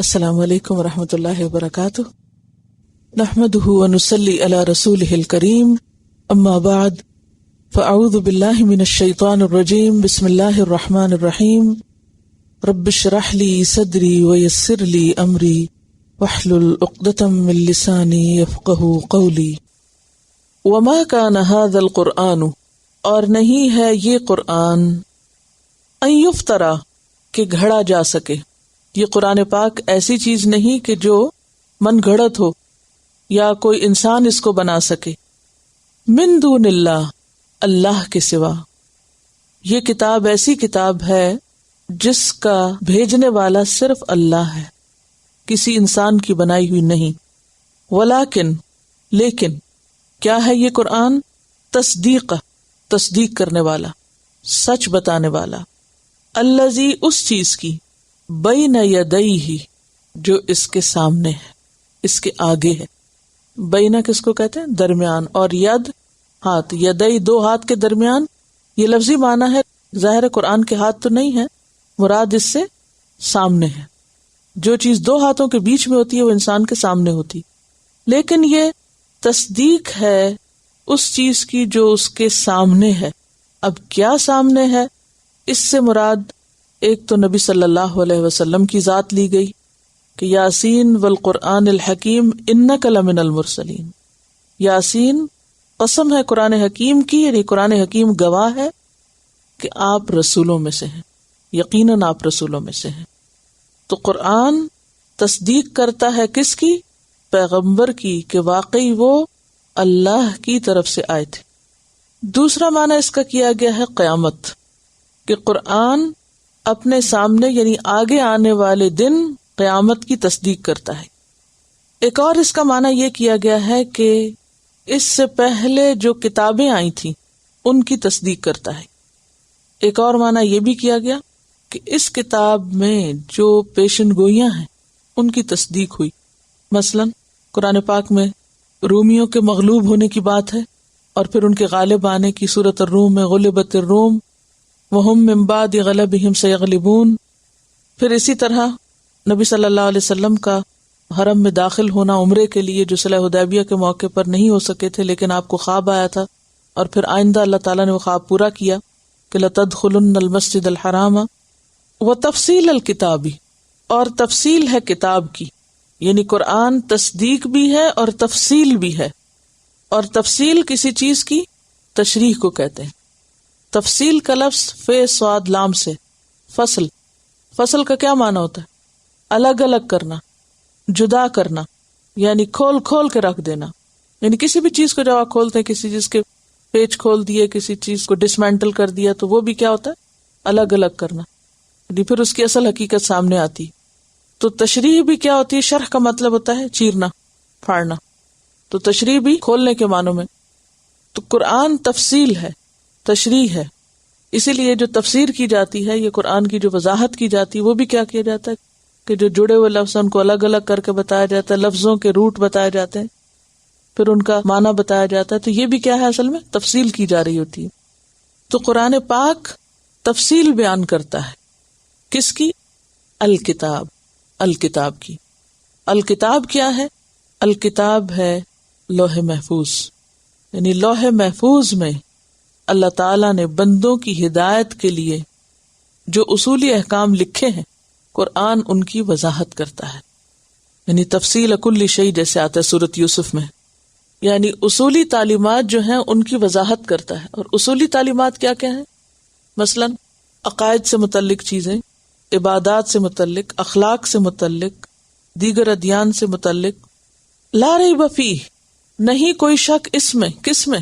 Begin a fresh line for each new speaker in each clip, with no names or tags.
السلام علیکم ورحمۃ اللہ وبرکاتہ، نحمده ونصلی علی رسولہ الکریم، اما بعد فاعوذ باللہ من الشیطان الرجیم، بسم اللہ الرحمن الرحیم، رب اشرح لی صدری ویسر لی امری واحلل عقدۃ من لسانی یفقہوا قولی۔ وما کان ھذا القرآن، اور نہیں ہے یہ قرآن، ان یفترا، کہ گھڑا جا سکے۔ یہ قرآن پاک ایسی چیز نہیں کہ جو من گھڑت ہو یا کوئی انسان اس کو بنا سکے۔ من دون اللہ، اللہ کے سوا۔ یہ کتاب ایسی کتاب ہے جس کا بھیجنے والا صرف اللہ ہے، کسی انسان کی بنائی ہوئی نہیں۔ ولیکن، لیکن کیا ہے یہ قرآن؟ تصدیق کرنے والا، سچ بتانے والا، الذی، اس چیز کی، بین یدیہ، جو اس کے سامنے ہے، اس کے آگے ہے۔ بینا کس کو کہتے ہیں؟ درمیان، اور ید ہاتھ، یدئی دو ہاتھ کے درمیان۔ یہ لفظی معنی ہے، ظاہر قرآن کے ہاتھ تو نہیں ہے، مراد اس سے سامنے ہے۔ جو چیز دو ہاتھوں کے بیچ میں ہوتی ہے وہ انسان کے سامنے ہوتی، لیکن یہ تصدیق ہے اس چیز کی جو اس کے سامنے ہے۔ اب کیا سامنے ہے؟ اس سے مراد ایک تو نبی صلی اللہ علیہ وسلم کی ذات لی گئی کہ یاسین والقرآن الحکیم انک لمن المرسلین۔ یاسین قسم ہے قرآن حکیم کی، یعنی قرآن حکیم گواہ ہے کہ آپ رسولوں میں سے ہیں، یقیناً آپ رسولوں میں سے ہیں۔ تو قرآن تصدیق کرتا ہے کس کی؟ پیغمبر کی، کہ واقعی وہ اللہ کی طرف سے آئے تھے۔ دوسرا معنی اس کا کیا گیا ہے قیامت، کہ قرآن اپنے سامنے یعنی آگے آنے والے دن قیامت کی تصدیق کرتا ہے۔ ایک اور اس کا معنی یہ کیا گیا ہے کہ اس سے پہلے جو کتابیں آئی تھیں ان کی تصدیق کرتا ہے۔ ایک اور معنی یہ بھی کیا گیا کہ اس کتاب میں جو پیشن گوئیاں ہیں ان کی تصدیق ہوئی۔ مثلا قرآن پاک میں رومیوں کے مغلوب ہونے کی بات ہے، اور پھر ان کے غالب آنے کی، سورۃ الروم میں غلبت الروم وَهُمْ مِنْ بَعْدِ غَلَبِهِمْ سَيَغْلِبُونَ۔ پھر اسی طرح نبی صلی اللہ علیہ وسلم کا حرم میں داخل ہونا عمرے کے لیے، جو صلح حدیبیہ کے موقع پر نہیں ہو سکے تھے لیکن آپ کو خواب آیا تھا، اور پھر آئندہ اللہ تعالیٰ نے وہ خواب پورا کیا کہ لَتَدْخُلُنَّ الْمَسْجِدَ الْحَرَامَ وَتَفْصِيلَ الْكِتَابِ، اور تفصیل ہے کتاب کی، یعنی قرآن تصدیق بھی ہے اور تفصیل بھی ہے۔ اور تفصیل کسی چیز کی تشریح کو کہتے ہیں۔ تفصیل کا لفظ فے صاد لام سے، فصل کا کیا معنی ہوتا ہے؟ الگ الگ کرنا، جدا کرنا، یعنی کھول کے رکھ دینا۔ یعنی کسی بھی چیز کو جب آپ کھولتے ہیں، کسی چیز کے پیچ کھول دیے، کسی چیز کو ڈسمینٹل کر دیا، تو وہ بھی کیا ہوتا ہے؟ الگ الگ کرنا، یعنی پھر اس کی اصل حقیقت سامنے آتی۔ تو تشریح بھی کیا ہوتی ہے؟ شرح کا مطلب ہوتا ہے چیرنا، پھاڑنا، تو تشریح بھی کھولنے کے معنوں میں۔ تو قرآن تفصیل ہے، تشریح ہے، اسی لیے جو تفسیر کی جاتی ہے، یہ قرآن کی جو وضاحت کی جاتی ہے، وہ بھی کیا کیا جاتا ہے کہ جو جڑے ہوئے لفظ ان کو الگ الگ کر کے بتایا جاتا ہے، لفظوں کے روٹ بتائے جاتے ہیں، پھر ان کا معنی بتایا جاتا ہے۔ تو یہ بھی کیا ہے؟ اصل میں تفصیل کی جا رہی ہوتی ہے۔ تو قرآن پاک تفصیل بیان کرتا ہے، کس کی؟ الکتاب کی۔ الکتاب کیا ہے؟ الکتاب ہے لوح محفوظ، یعنی لوح محفوظ میں اللہ تعالیٰ نے بندوں کی ہدایت کے لیے جو اصولی احکام لکھے ہیں، قرآن ان کی وضاحت کرتا ہے۔ یعنی تفصیل کل شیء جیسے آتا ہے سورۃ یوسف میں، یعنی اصولی تعلیمات جو ہیں ان کی وضاحت کرتا ہے۔ اور اصولی تعلیمات کیا کیا ہیں؟ مثلا عقائد سے متعلق چیزیں، عبادات سے متعلق، اخلاق سے متعلق، دیگر ادیان سے متعلق۔ لا ریب فیہ، نہیں کوئی شک اس میں، کس میں؟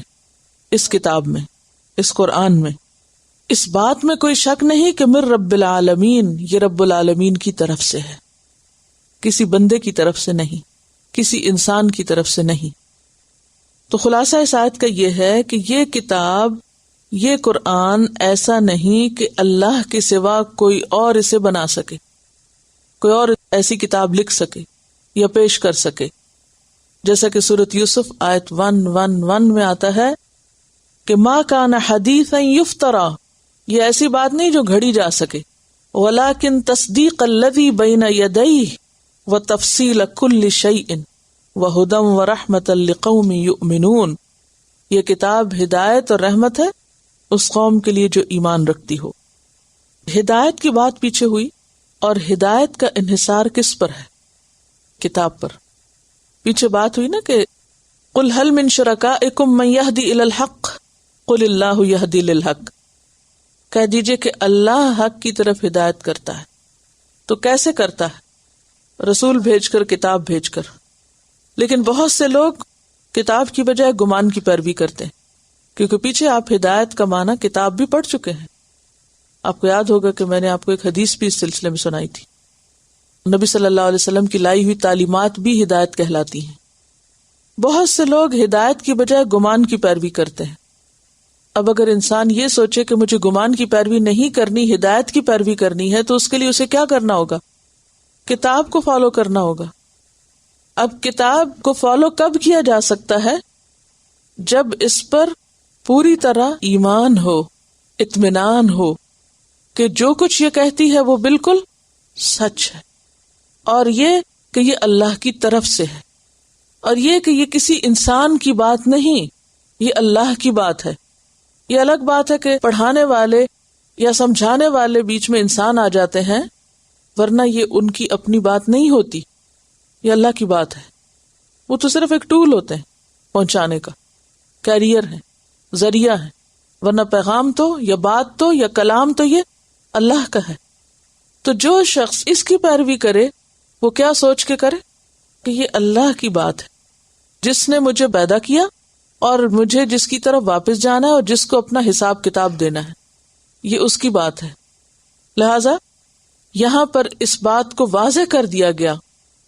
اس کتاب میں، اس قرآن میں، اس بات میں کوئی شک نہیں کہ من رب العالمین، یہ رب العالمین کی طرف سے ہے، کسی بندے کی طرف سے نہیں، کسی انسان کی طرف سے نہیں۔ تو خلاصہ اس آیت کا یہ ہے کہ یہ کتاب، یہ قرآن ایسا نہیں کہ اللہ کے سوا کوئی اور اسے بنا سکے، کوئی اور ایسی کتاب لکھ سکے یا پیش کر سکے۔ جیسا کہ سورۃ یوسف آیت 111 میں آتا ہے کہ ما کان حدیثا یفترا، یہ ایسی بات نہیں جو گھڑی جا سکے، ولیکن تصدیق الذی بین یدیہ، وتفصیل کل شیء وہدی ورحمۃ لقوم یؤمنون، یہ کتاب ہدایت اور رحمت ہے اس قوم کے لیے جو ایمان رکھتی ہو۔ ہدایت کی بات پیچھے ہوئی، اور ہدایت کا انحصار کس پر ہے؟ کتاب پر۔ پیچھے بات ہوئی نا کہ قل هل من شرکائکم من یہدی الی الحق قل اللہ یہدی للحق، کہہ دیجئے کہ اللہ حق کی طرف ہدایت کرتا ہے۔ تو کیسے کرتا ہے؟ رسول بھیج کر، کتاب بھیج کر۔ لیکن بہت سے لوگ کتاب کی بجائے گمان کی پیروی کرتے ہیں، کیونکہ پیچھے آپ ہدایت کا معنی کتاب بھی پڑھ چکے ہیں۔ آپ کو یاد ہوگا کہ میں نے آپ کو ایک حدیث بھی اس سلسلے میں سنائی تھی، نبی صلی اللہ علیہ وسلم کی لائی ہوئی تعلیمات بھی ہدایت کہلاتی ہیں۔ بہت سے لوگ ہدایت کی بجائے گمان کی پیروی کرتے ہیں۔ اب اگر انسان یہ سوچے کہ مجھے گمان کی پیروی نہیں کرنی، ہدایت کی پیروی کرنی ہے، تو اس کے لیے اسے کیا کرنا ہوگا؟ کتاب کو فالو کرنا ہوگا۔ اب کتاب کو فالو کب کیا جا سکتا ہے؟ جب اس پر پوری طرح ایمان ہو، اطمینان ہو کہ جو کچھ یہ کہتی ہے وہ بالکل سچ ہے، اور یہ کہ یہ اللہ کی طرف سے ہے، اور یہ کہ یہ کسی انسان کی بات نہیں، یہ اللہ کی بات ہے۔ یہ الگ بات ہے کہ پڑھانے والے یا سمجھانے والے بیچ میں انسان آ جاتے ہیں، ورنہ یہ ان کی اپنی بات نہیں ہوتی، یہ اللہ کی بات ہے۔ وہ تو صرف ایک ٹول ہوتے ہیں پہنچانے کا، کیریئر ہے، ذریعہ ہے، ورنہ پیغام تو یا بات تو یا کلام تو یہ اللہ کا ہے۔ تو جو شخص اس کی پیروی کرے وہ کیا سوچ کے کرے کہ یہ اللہ کی بات ہے، جس نے مجھے پیدا کیا اور مجھے جس کی طرف واپس جانا ہے اور جس کو اپنا حساب کتاب دینا ہے، یہ اس کی بات ہے۔ لہذا یہاں پر اس بات کو واضح کر دیا گیا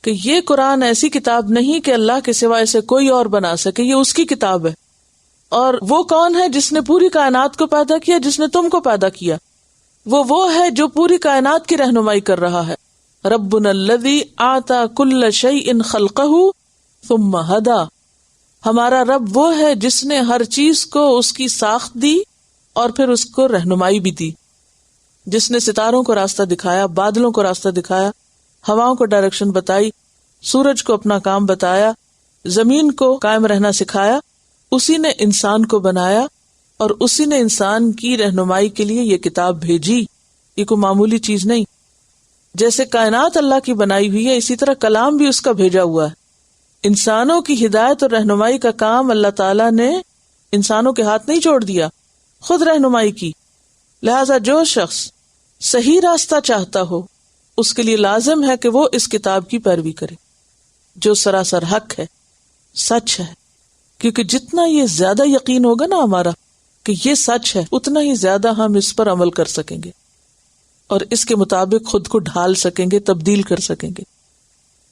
کہ یہ قرآن ایسی کتاب نہیں کہ اللہ کے سوا اسے کوئی اور بنا سکے، یہ اس کی کتاب ہے۔ اور وہ کون ہے جس نے پوری کائنات کو پیدا کیا؟ جس نے تم کو پیدا کیا، وہ ہے جو پوری کائنات کی رہنمائی کر رہا ہے۔ ربنا الذی اعطی کل شیء خلقہ ثم ہدی، ہمارا رب وہ ہے جس نے ہر چیز کو اس کی ساخت دی اور پھر اس کو رہنمائی بھی دی، جس نے ستاروں کو راستہ دکھایا، بادلوں کو راستہ دکھایا، ہواؤں کو ڈائریکشن بتائی، سورج کو اپنا کام بتایا، زمین کو قائم رہنا سکھایا، اسی نے انسان کو بنایا اور اسی نے انسان کی رہنمائی کے لیے یہ کتاب بھیجی۔ یہ کوئی معمولی چیز نہیں۔ جیسے کائنات اللہ کی بنائی ہوئی ہے، اسی طرح کلام بھی اس کا بھیجا ہوا ہے۔ انسانوں کی ہدایت اور رہنمائی کا کام اللہ تعالیٰ نے انسانوں کے ہاتھ نہیں چھوڑ دیا، خود رہنمائی کی۔ لہذا جو شخص صحیح راستہ چاہتا ہو اس کے لیے لازم ہے کہ وہ اس کتاب کی پیروی کرے جو سراسر حق ہے، سچ ہے، کیونکہ جتنا یہ زیادہ یقین ہوگا نا ہمارا کہ یہ سچ ہے، اتنا ہی زیادہ ہم اس پر عمل کر سکیں گے اور اس کے مطابق خود کو ڈھال سکیں گے، تبدیل کر سکیں گے۔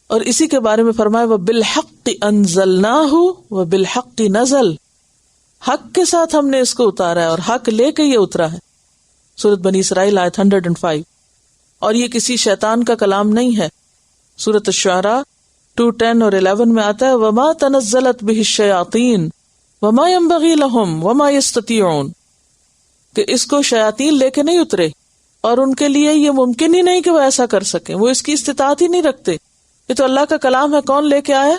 اور اسی کے بارے میں فرمایا وَبِالْحَقِّ أَنزَلْنَاهُ وَبِالْحَقِّ نَزَلَ، حق کے ساتھ ہم نے اس کو اتارا ہے اور حق لے کے یہ اترا ہے۔ سورۃ بنی اسرائیل آیت 105۔ اور یہ کسی شیطان کا کلام نہیں ہے۔ سورۃ الشعراء 2:10 اور 11 میں آتا ہے وَمَا تَنَزَّلَتْ بِهِ الشَّيَاطِينُ وَمَا يَنبَغِي لَهُمْ وَمَا يَسْتَطِيعُونَ، کہ اس کو شیاطین لے کے نہیں اترے اور ان کے لیے یہ ممکن ہی نہیں کہ وہ ایسا کر سکیں، وہ اس کی استطاعت ہی نہیں رکھتے۔ یہ تو اللہ کا کلام ہے، کون لے کے آیا؟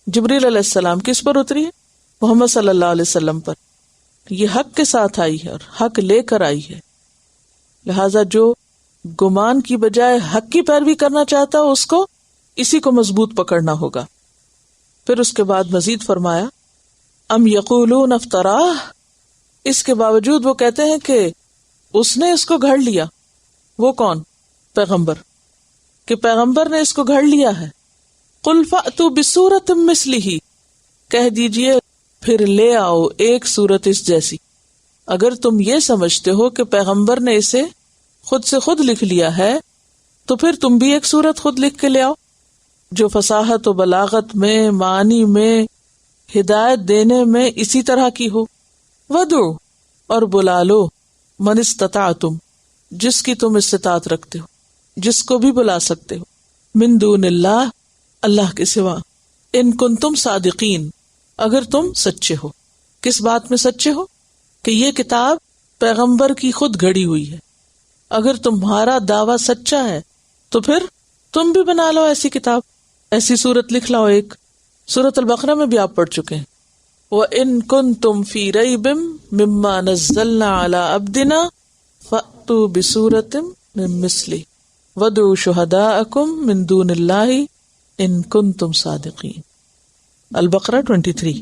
جبریل علیہ السلام۔ کس پر اتری ہے؟ محمد صلی اللہ علیہ وسلم پر۔ یہ حق کے ساتھ آئی ہے اور حق لے کر آئی ہے۔ لہذا جو گمان کی بجائے حق کی پیروی کرنا چاہتا ہو اس کو اسی کو مضبوط پکڑنا ہوگا۔ پھر اس کے بعد مزید فرمایا ام یقولون افتراہ، اس کے باوجود وہ کہتے ہیں کہ اس نے اس کو گھڑ لیا۔ وہ کون؟ پیغمبر، کہ پیغمبر نے اس کو گھڑ لیا ہے۔ قل فأتوا بسورۃ مثلہ، کہہ دیجئے پھر لے آؤ ایک سورت اس جیسی۔ اگر تم یہ سمجھتے ہو کہ پیغمبر نے اسے خود سے خود لکھ لیا ہے تو پھر تم بھی ایک سورت خود لکھ کے لے آؤ جو فصاحت و بلاغت میں، معنی میں، ہدایت دینے میں اسی طرح کی ہو۔ وَدْعُوا، اور بلا لو، من استطعتم، جس کی تم استطاعت رکھتے ہو، جس کو بھی بلا سکتے ہو، من دون اللہ، اللہ کے سوا، ان کنتم صادقین، اگر تم سچے ہو۔ کس بات میں سچے ہو؟ کہ یہ کتاب پیغمبر کی خود گھڑی ہوئی ہے۔ اگر تمہارا دعویٰ سچا ہے تو پھر تم بھی بنا لو ایسی کتاب، ایسی سورت لکھ لاؤ ایک. سورت البقرہ میں بھی آپ پڑھ چکے ہیں. وَإِن كُنتُمْ فِي رَيْبٍ مِّمَّا نَزَّلْنَا عَلَىٰ عَبْدِنَا فَأْتُوا بِسُورَةٍ مِّن مِّثْلِهِ وَادْعُوا شُهَدَاءَكُم مِّن دُونِ اللَّهِ إِن كُنتُمْ صَادِقِينَ. البقرہ 23.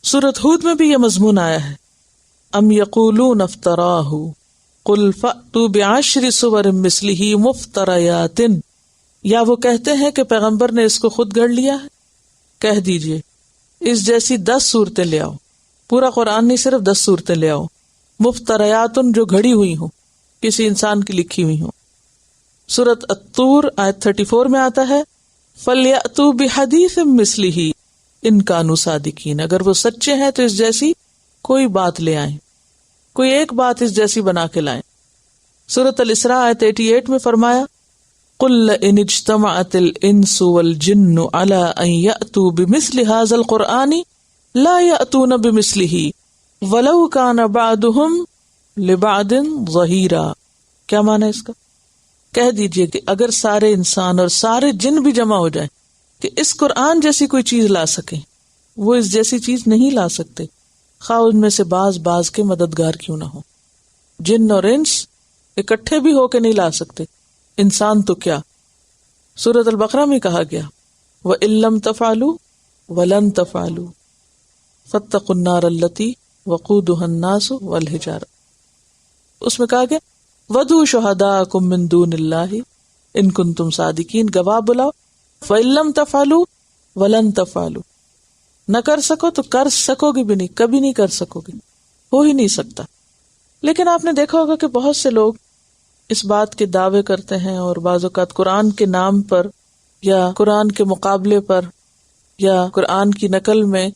سورت ہود میں بھی یہ مضمون آیا ہے. ام یقولون افتراہ قل فأتوا بعشر سور مثلہ مفتریات. یا وہ کہتے ہیں کہ پیغمبر نے اس کو خود گھڑ لیا ہے، کہہ دیجئے اس جیسی 10 صورتیں لے آؤ. پورا قرآن نہیں، صرف 10 صورتیں لے آؤ. مفتریات جو گھڑی ہوئی ہوں، کسی انسان کی لکھی ہوئی ہوں. سورت الطور آیت 34 میں آتا ہے فَلْيَأْتُوا بِحَدِيثٍ مِّثْلِهِ إِن كَانُوا صَادِقِينَ. اگر وہ سچے ہیں تو اس جیسی کوئی بات لے آئیں، کوئی ایک بات اس جیسی بنا کے لائیں. سورۃ الاسراء آیت 88 میں فرمایا قُلْ لَئِنِ اجْتَمَعَتِ الْإِنسُ وَالْجِنُّ عَلَىٰ أَن يَأْتُوا بِمِثْلِ هَٰذَا الْقُرْآنِ لَا يَأْتُونَ بِمِثْلِهِ وَلَوْ كَانَ بَعْضُهُمْ لِبَعْضٍ ظَهِيرًا. کیا معنی ہے اس کا؟ کہہ دیجئے کہ اگر سارے انسان اور سارے جن بھی جمع ہو جائیں کہ اس قرآن جیسی کوئی چیز لا سکیں، وہ اس جیسی چیز نہیں لا سکتے، خواہ ان میں سے بعض کے مددگار کیوں نہ ہو. جن اور انس اکٹھے بھی ہو کے نہیں لا سکتے، انسان تو کیا. سورۃ البقرہ میں کہا گیا وَإِن لَّمْ تَفْعَلُوا وَلَن تَفْعَلُوا فَاتَّقُوا النَّارَ الَّتِي وَقُودُهَا النَّاسُ وَالْحِجَارَةُ. اس میں کہا گیا وَادْعُوا شُهَدَاءَكُم مِّن دُونِ اللَّهِ إِن كُنتُمْ صَادِقِينَ. گواہ بلاؤ. فَإِن لَّمْ تَفْعَلُوا وَلَن تَفْعَلُوا. نہ کر سکو تو کر سکو گے بھی نہیں، کبھی نہیں کر سکو گے، ہو ہی نہیں سکتا. لیکن آپ نے دیکھا ہوگا کہ بہت سے لوگ اس بات کے دعوے کرتے ہیں اور بعض اوقات قرآن کے نام پر یا قرآن کے مقابلے پر یا قرآن کی نقل میں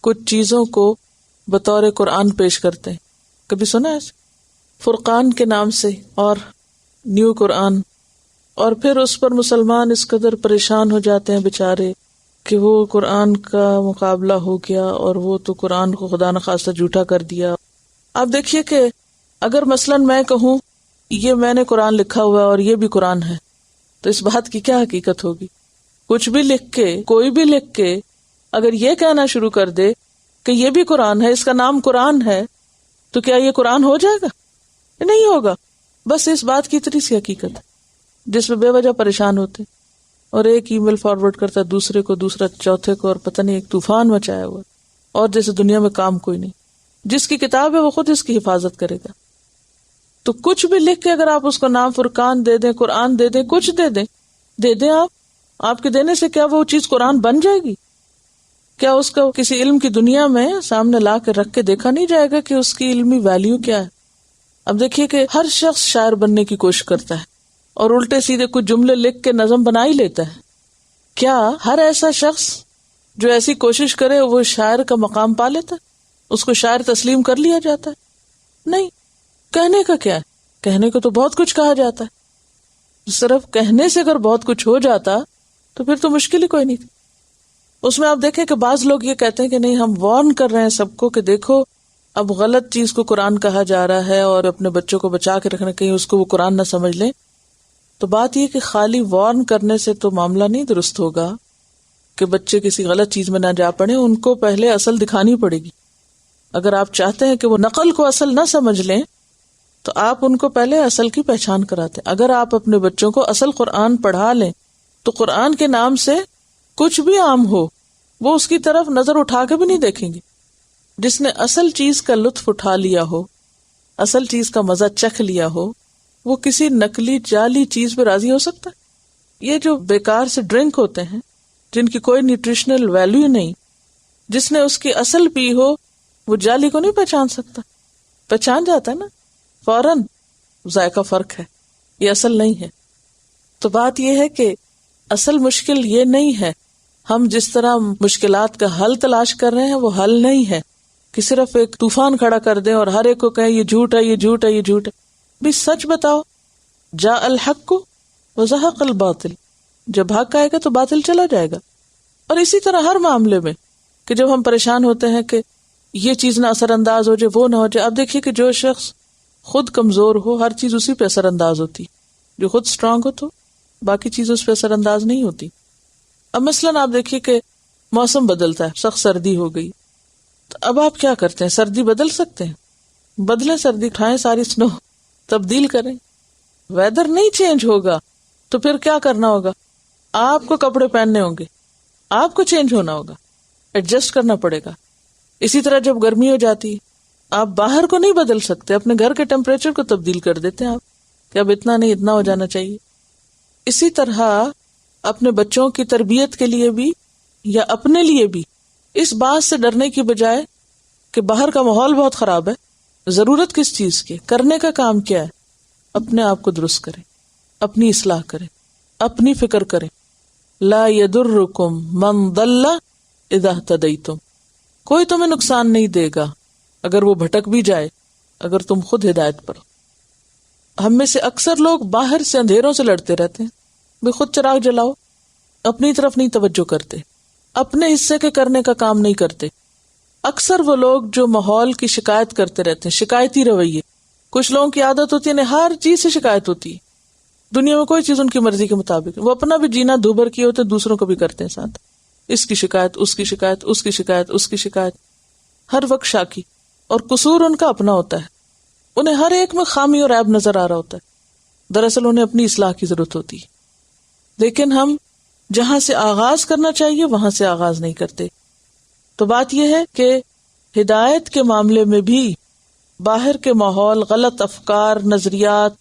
کچھ چیزوں کو بطور قرآن پیش کرتے ہیں. کبھی سنا ہے فرقان کے نام سے اور نیو قرآن، اور پھر اس پر مسلمان اس قدر پریشان ہو جاتے ہیں بیچارے کہ وہ قرآن کا مقابلہ ہو گیا اور وہ تو قرآن کو خدا نخواستہ جھوٹا کر دیا. آپ دیکھیے کہ اگر مثلاً میں کہوں یہ میں نے قرآن لکھا ہوا ہے اور یہ بھی قرآن ہے، تو اس بات کی کیا حقیقت ہوگی؟ کچھ بھی لکھ کے، کوئی بھی لکھ کے اگر یہ کہنا شروع کر دے کہ یہ بھی قرآن ہے، اس کا نام قرآن ہے، تو کیا یہ قرآن ہو جائے گا؟ نہیں ہوگا. بس اس بات کی اتنی سی حقیقت ہے جس میں بے وجہ پریشان ہوتے، اور ایک ای میل فارورڈ کرتا ہے دوسرے کو، دوسرا چوتھے کو، اور پتہ نہیں ایک طوفان مچایا ہوا، اور جیسے دنیا میں کام کوئی نہیں. جس کی کتاب ہے وہ خود اس کی حفاظت کرے گا. تو کچھ بھی لکھ کے اگر آپ اس کو نام فرقان دے دیں، قرآن دے دیں، کچھ دے دیں آپ کے دینے سے کیا وہ چیز قرآن بن جائے گی؟ کیا اس کو کسی علم کی دنیا میں سامنے لا کے رکھ کے دیکھا نہیں جائے گا کہ اس کی علمی ویلیو کیا ہے؟ اب دیکھیے کہ ہر شخص شاعر بننے کی کوشش کرتا ہے اور الٹے سیدھے کچھ جملے لکھ کے نظم بنا ہی لیتا ہے. کیا ہر ایسا شخص جو ایسی کوشش کرے وہ شاعر کا مقام پا لیتا ہے؟ اس کو شاعر تسلیم کر لیا جاتا ہے؟ نہیں. کہنے کا کیا ہے؟ کہنے کو تو بہت کچھ کہا جاتا ہے. صرف کہنے سے اگر بہت کچھ ہو جاتا تو پھر تو مشکل ہی کوئی نہیں تھی. اس میں آپ دیکھیں کہ بعض لوگ یہ کہتے ہیں کہ نہیں، ہم وارن کر رہے ہیں سب کو کہ دیکھو اب غلط چیز کو قرآن کہا جا رہا ہے اور اپنے بچوں کو بچا کے رکھنا، کہیں اس کو وہ قرآن نہ سمجھ لیں. تو بات یہ کہ خالی وارن کرنے سے تو معاملہ نہیں درست ہوگا کہ بچے کسی غلط چیز میں نہ جا پڑے. ان کو پہلے اصل دکھانی پڑے گی. اگر آپ چاہتے ہیں کہ وہ نقل کو اصل نہ سمجھ لیں تو آپ ان کو پہلے اصل کی پہچان کراتے. اگر آپ اپنے بچوں کو اصل قرآن پڑھا لیں تو قرآن کے نام سے کچھ بھی عام ہو وہ اس کی طرف نظر اٹھا کے بھی نہیں دیکھیں گے. جس نے اصل چیز کا لطف اٹھا لیا ہو، اصل چیز کا مزہ چکھ لیا ہو، وہ کسی نقلی جعلی چیز پہ راضی ہو سکتا ہے؟ یہ جو بیکار سے ڈرنک ہوتے ہیں جن کی کوئی نیوٹریشنل ویلیو نہیں، جس نے اس کی اصل پی ہو وہ جعلی کو نہیں پہچان سکتا. پہچان جاتا ہے نا فوراً، ذائقہ فرق ہے، یہ اصل نہیں ہے. تو بات یہ ہے کہ اصل مشکل یہ نہیں ہے، ہم جس طرح مشکلات کا حل تلاش کر رہے ہیں وہ حل نہیں ہے کہ صرف ایک طوفان کھڑا کر دیں اور ہر ایک کو کہیں یہ جھوٹ ہے، یہ جھوٹ ہے، یہ جھوٹ ہے. بھی سچ بتاؤ. جاء الحق وزهق الباطل. جب حق آئے گا تو باطل چلا جائے گا. اور اسی طرح ہر معاملے میں کہ جب ہم پریشان ہوتے ہیں کہ یہ چیز نہ اثر انداز ہو جائے، وہ نہ ہو جائے. اب دیکھیے کہ جو شخص خود کمزور ہو ہر چیز اسی پہ اثر انداز ہوتی، جو خود اسٹرانگ ہو تو باقی چیزیں اس پہ اثر انداز نہیں ہوتی. اب مثلاً آپ دیکھیے کہ موسم بدلتا ہے، سخت سردی ہو گئی، تو اب آپ کیا کرتے ہیں؟ سردی بدل سکتے ہیں؟ بدلیں سردی، اٹھائیں ساری سنو، تبدیل کریں. ویدر نہیں چینج ہوگا تو پھر کیا کرنا ہوگا؟ آپ کو کپڑے پہننے ہوں گے، آپ کو چینج ہونا ہوگا، ایڈجسٹ کرنا پڑے گا. اسی طرح جب گرمی ہو جاتی ہے، آپ باہر کو نہیں بدل سکتے، اپنے گھر کے ٹیمپریچر کو تبدیل کر دیتے ہیں آپ کہ اب اتنا نہیں، اتنا ہو جانا چاہیے. اسی طرح اپنے بچوں کی تربیت کے لیے بھی یا اپنے لیے بھی اس بات سے ڈرنے کی بجائے کہ باہر کا ماحول بہت خراب ہے، ضرورت کس چیز کی، کرنے کا کام کیا ہے، اپنے آپ کو درست کریں، اپنی اصلاح کریں، اپنی فکر کریں. لا یضرکم من ضل اذا اہتدیتم، کوئی تمہیں نقصان نہیں دے گا اگر وہ بھٹک بھی جائے، اگر تم خود ہدایت پر. ہم میں سے اکثر لوگ باہر سے اندھیروں سے لڑتے رہتے ہیں، بھی خود چراغ جلاؤ، اپنی طرف نہیں توجہ کرتے، اپنے حصے کے کرنے کا کام نہیں کرتے. اکثر وہ لوگ جو ماحول کی شکایت کرتے رہتے ہیں، شکایتی رویے. کچھ لوگوں کی عادت ہوتی ہے ہر چیز سے شکایت ہوتی ہے، دنیا میں کوئی چیز ان کی مرضی کے مطابق، وہ اپنا بھی جینا دوبھر کیے ہوتے، دوسروں کو بھی کرتے ہیں ساتھ. اس کی شکایت، اس کی شکایت، اس کی شکایت، اس کی شکایت، ہر وقت شاکی. اور قصور ان کا اپنا ہوتا ہے، انہیں ہر ایک میں خامی اور عیب نظر آ رہا ہوتا ہے، دراصل انہیں اپنی اصلاح کی ضرورت ہوتی ہے. لیکن ہم جہاں سے آغاز کرنا چاہیے وہاں سے آغاز نہیں کرتے. تو بات یہ ہے کہ ہدایت کے معاملے میں بھی باہر کے ماحول، غلط افکار، نظریات،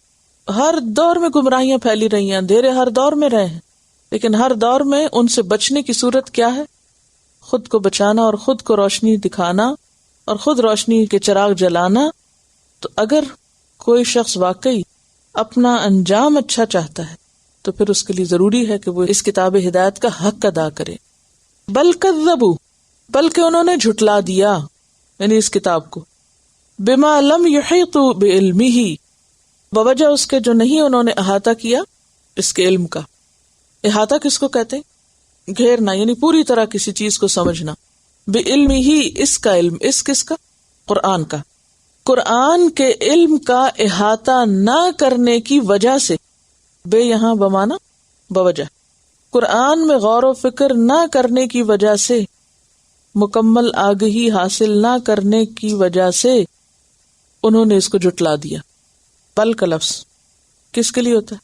ہر دور میں گمراہیاں پھیلی رہی ہیں، اندھیرے ہر دور میں رہے ہیں، لیکن ہر دور میں ان سے بچنے کی صورت کیا ہے؟ خود کو بچانا اور خود کو روشنی دکھانا اور خود روشنی کے چراغ جلانا. تو اگر کوئی شخص واقعی اپنا انجام اچھا چاہتا ہے تو پھر اس کے لیے ضروری ہے کہ وہ اس کتاب ہدایت کا حق ادا کرے. بل کذبوا، بلکہ انہوں نے جھٹلا دیا، یعنی اس کتاب کو، بما لم یحیطوا بعلمہ، بوجہ اس کے جو نہیں انہوں نے احاطہ کیا اس کے علم کا. احاطہ کس کو کہتے ہیں؟ گھیرنا، یعنی پوری طرح کسی چیز کو سمجھنا. بعلمہ، اس کا علم، اس کس کا؟ قرآن کا. قرآن کے علم کا احاطہ نہ کرنے کی وجہ سے، بے یہاں بمانا بوجہ، قرآن میں غور و فکر نہ کرنے کی وجہ سے، مکمل آگہی حاصل نہ کرنے کی وجہ سے انہوں نے اس کو جھٹلا دیا. بل کا لفظ کس کے لیے ہوتا ہے؟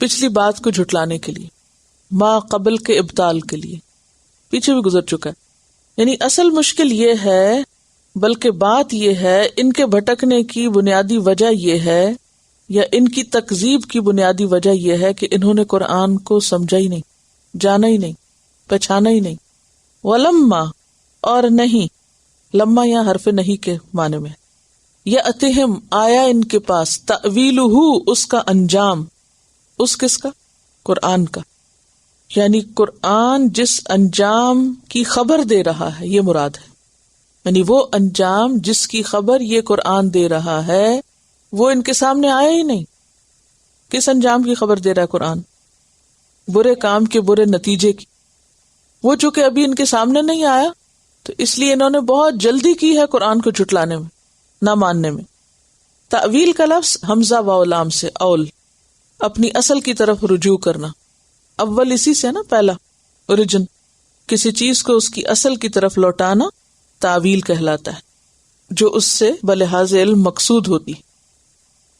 پچھلی بات کو جھٹلانے کے لیے، ما قبل کے ابطال کے لیے، پیچھے بھی گزر چکا ہے. یعنی اصل مشکل یہ ہے، بلکہ بات یہ ہے، ان کے بھٹکنے کی بنیادی وجہ یہ ہے، یا ان کی تکذیب کی بنیادی وجہ یہ ہے کہ انہوں نے قرآن کو سمجھا ہی نہیں، جانا ہی نہیں، پہچانا ہی نہیں. ولما، اور نہیں، لما یا حرف نہیں کے معنی میں، یأتہم، آیا ان کے پاس، تأویلہ، اس کا انجام، اس کس کا؟ قرآن کا. یعنی قرآن جس انجام کی خبر دے رہا ہے یہ مراد ہے، یعنی وہ انجام جس کی خبر یہ قرآن دے رہا ہے وہ ان کے سامنے آیا ہی نہیں. کس انجام کی خبر دے رہا ہے قرآن؟ برے کام کے برے نتیجے کی. وہ چونکہ ابھی ان کے سامنے نہیں آیا تو اس لیے انہوں نے بہت جلدی کی ہے قرآن کو جھٹلانے میں، نہ ماننے میں. تأویل کا لفظ حمزہ واو لام سے، اول، اپنی اصل کی طرف رجوع کرنا. اول اسی سے نا، پہلا، اوریجن، کسی چیز کو اس کی اصل کی طرف لوٹانا تأویل کہلاتا ہے، جو اس سے بلحاظ علم مقصود ہوتی.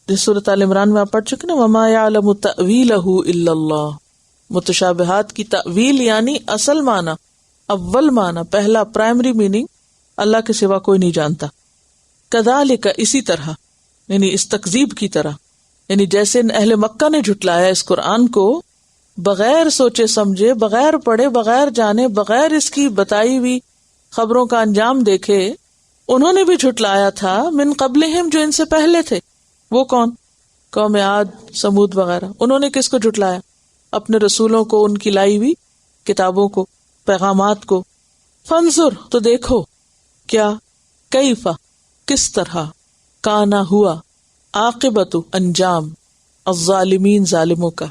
جس سورۃ آل عمران میں آپ پڑھ چکے نا، وما یعلم تأویلہ الا اللہ. متشابہات کی تأویل یعنی اصل معنی، اول معنی، پہلا پرائمری میننگ اللہ کے سوا کوئی نہیں جانتا. کذالک، اسی طرح، یعنی اس تکذیب کی طرح، یعنی جیسے اہل مکہ نے جھٹلایا اس قرآن کو بغیر سوچے سمجھے، بغیر پڑھے، بغیر جانے، بغیر اس کی بتائی ہوئی خبروں کا انجام دیکھے، انہوں نے بھی جھٹلایا تھا من قبلہم، جو ان سے پہلے تھے. وہ کون؟ قوم عاد، سمود وغیرہ. انہوں نے کس کو جھٹلایا؟ اپنے رسولوں کو، ان کی لائی ہوئی کتابوں کو، پیغامات کو. فانظر، تو دیکھو، کیا، کیفا، کس طرح، کانا ہوا، عاقبت، انجام، الظالمین، ظالموں کا.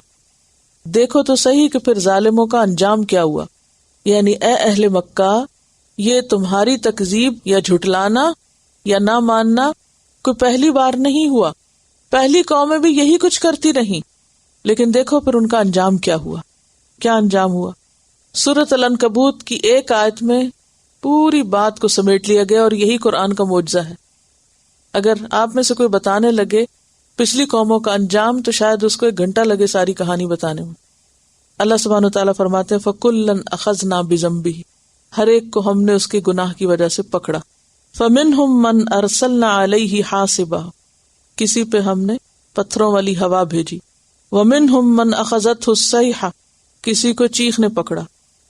دیکھو تو صحیح کہ پھر ظالموں کا انجام کیا ہوا. یعنی اے اہل مکہ، یہ تمہاری تکذیب یا جھٹلانا یا نہ ماننا کوئی پہلی بار نہیں ہوا. پہلی قومیں بھی یہی کچھ کرتی رہیں. لیکن دیکھو پھر ان کا انجام کیا ہوا. کیا انجام ہوا؟ سورۃ العنکبوت کی ایک آیت میں پوری بات کو سمیٹ لیا گیا، اور یہی قرآن کا معجزہ ہے. اگر آپ میں سے کوئی بتانے لگے پچھلی قوموں کا انجام تو شاید اس کو 1 گھنٹہ لگے ساری کہانی بتانے میں. اللہ سبحانہ وتعالیٰ فرماتے ہیں فَكُلًّا أَخَذْنَا بِذَنبِهِ، ہر ایک کو ہم نے اس کے گناہ کی وجہ سے پکڑا. فَمِنْهُمْ مَنْ أَرْسَلْنَا عَلَيْهِ حَاصِبًا، کسی پہ ہم نے پتھروں والی ہوا بھیجی. وَمِنْهُمْ مَنْ أَخَذَتْهُ الصَّيْحَةُ، کسی کو چیخ نے پکڑا.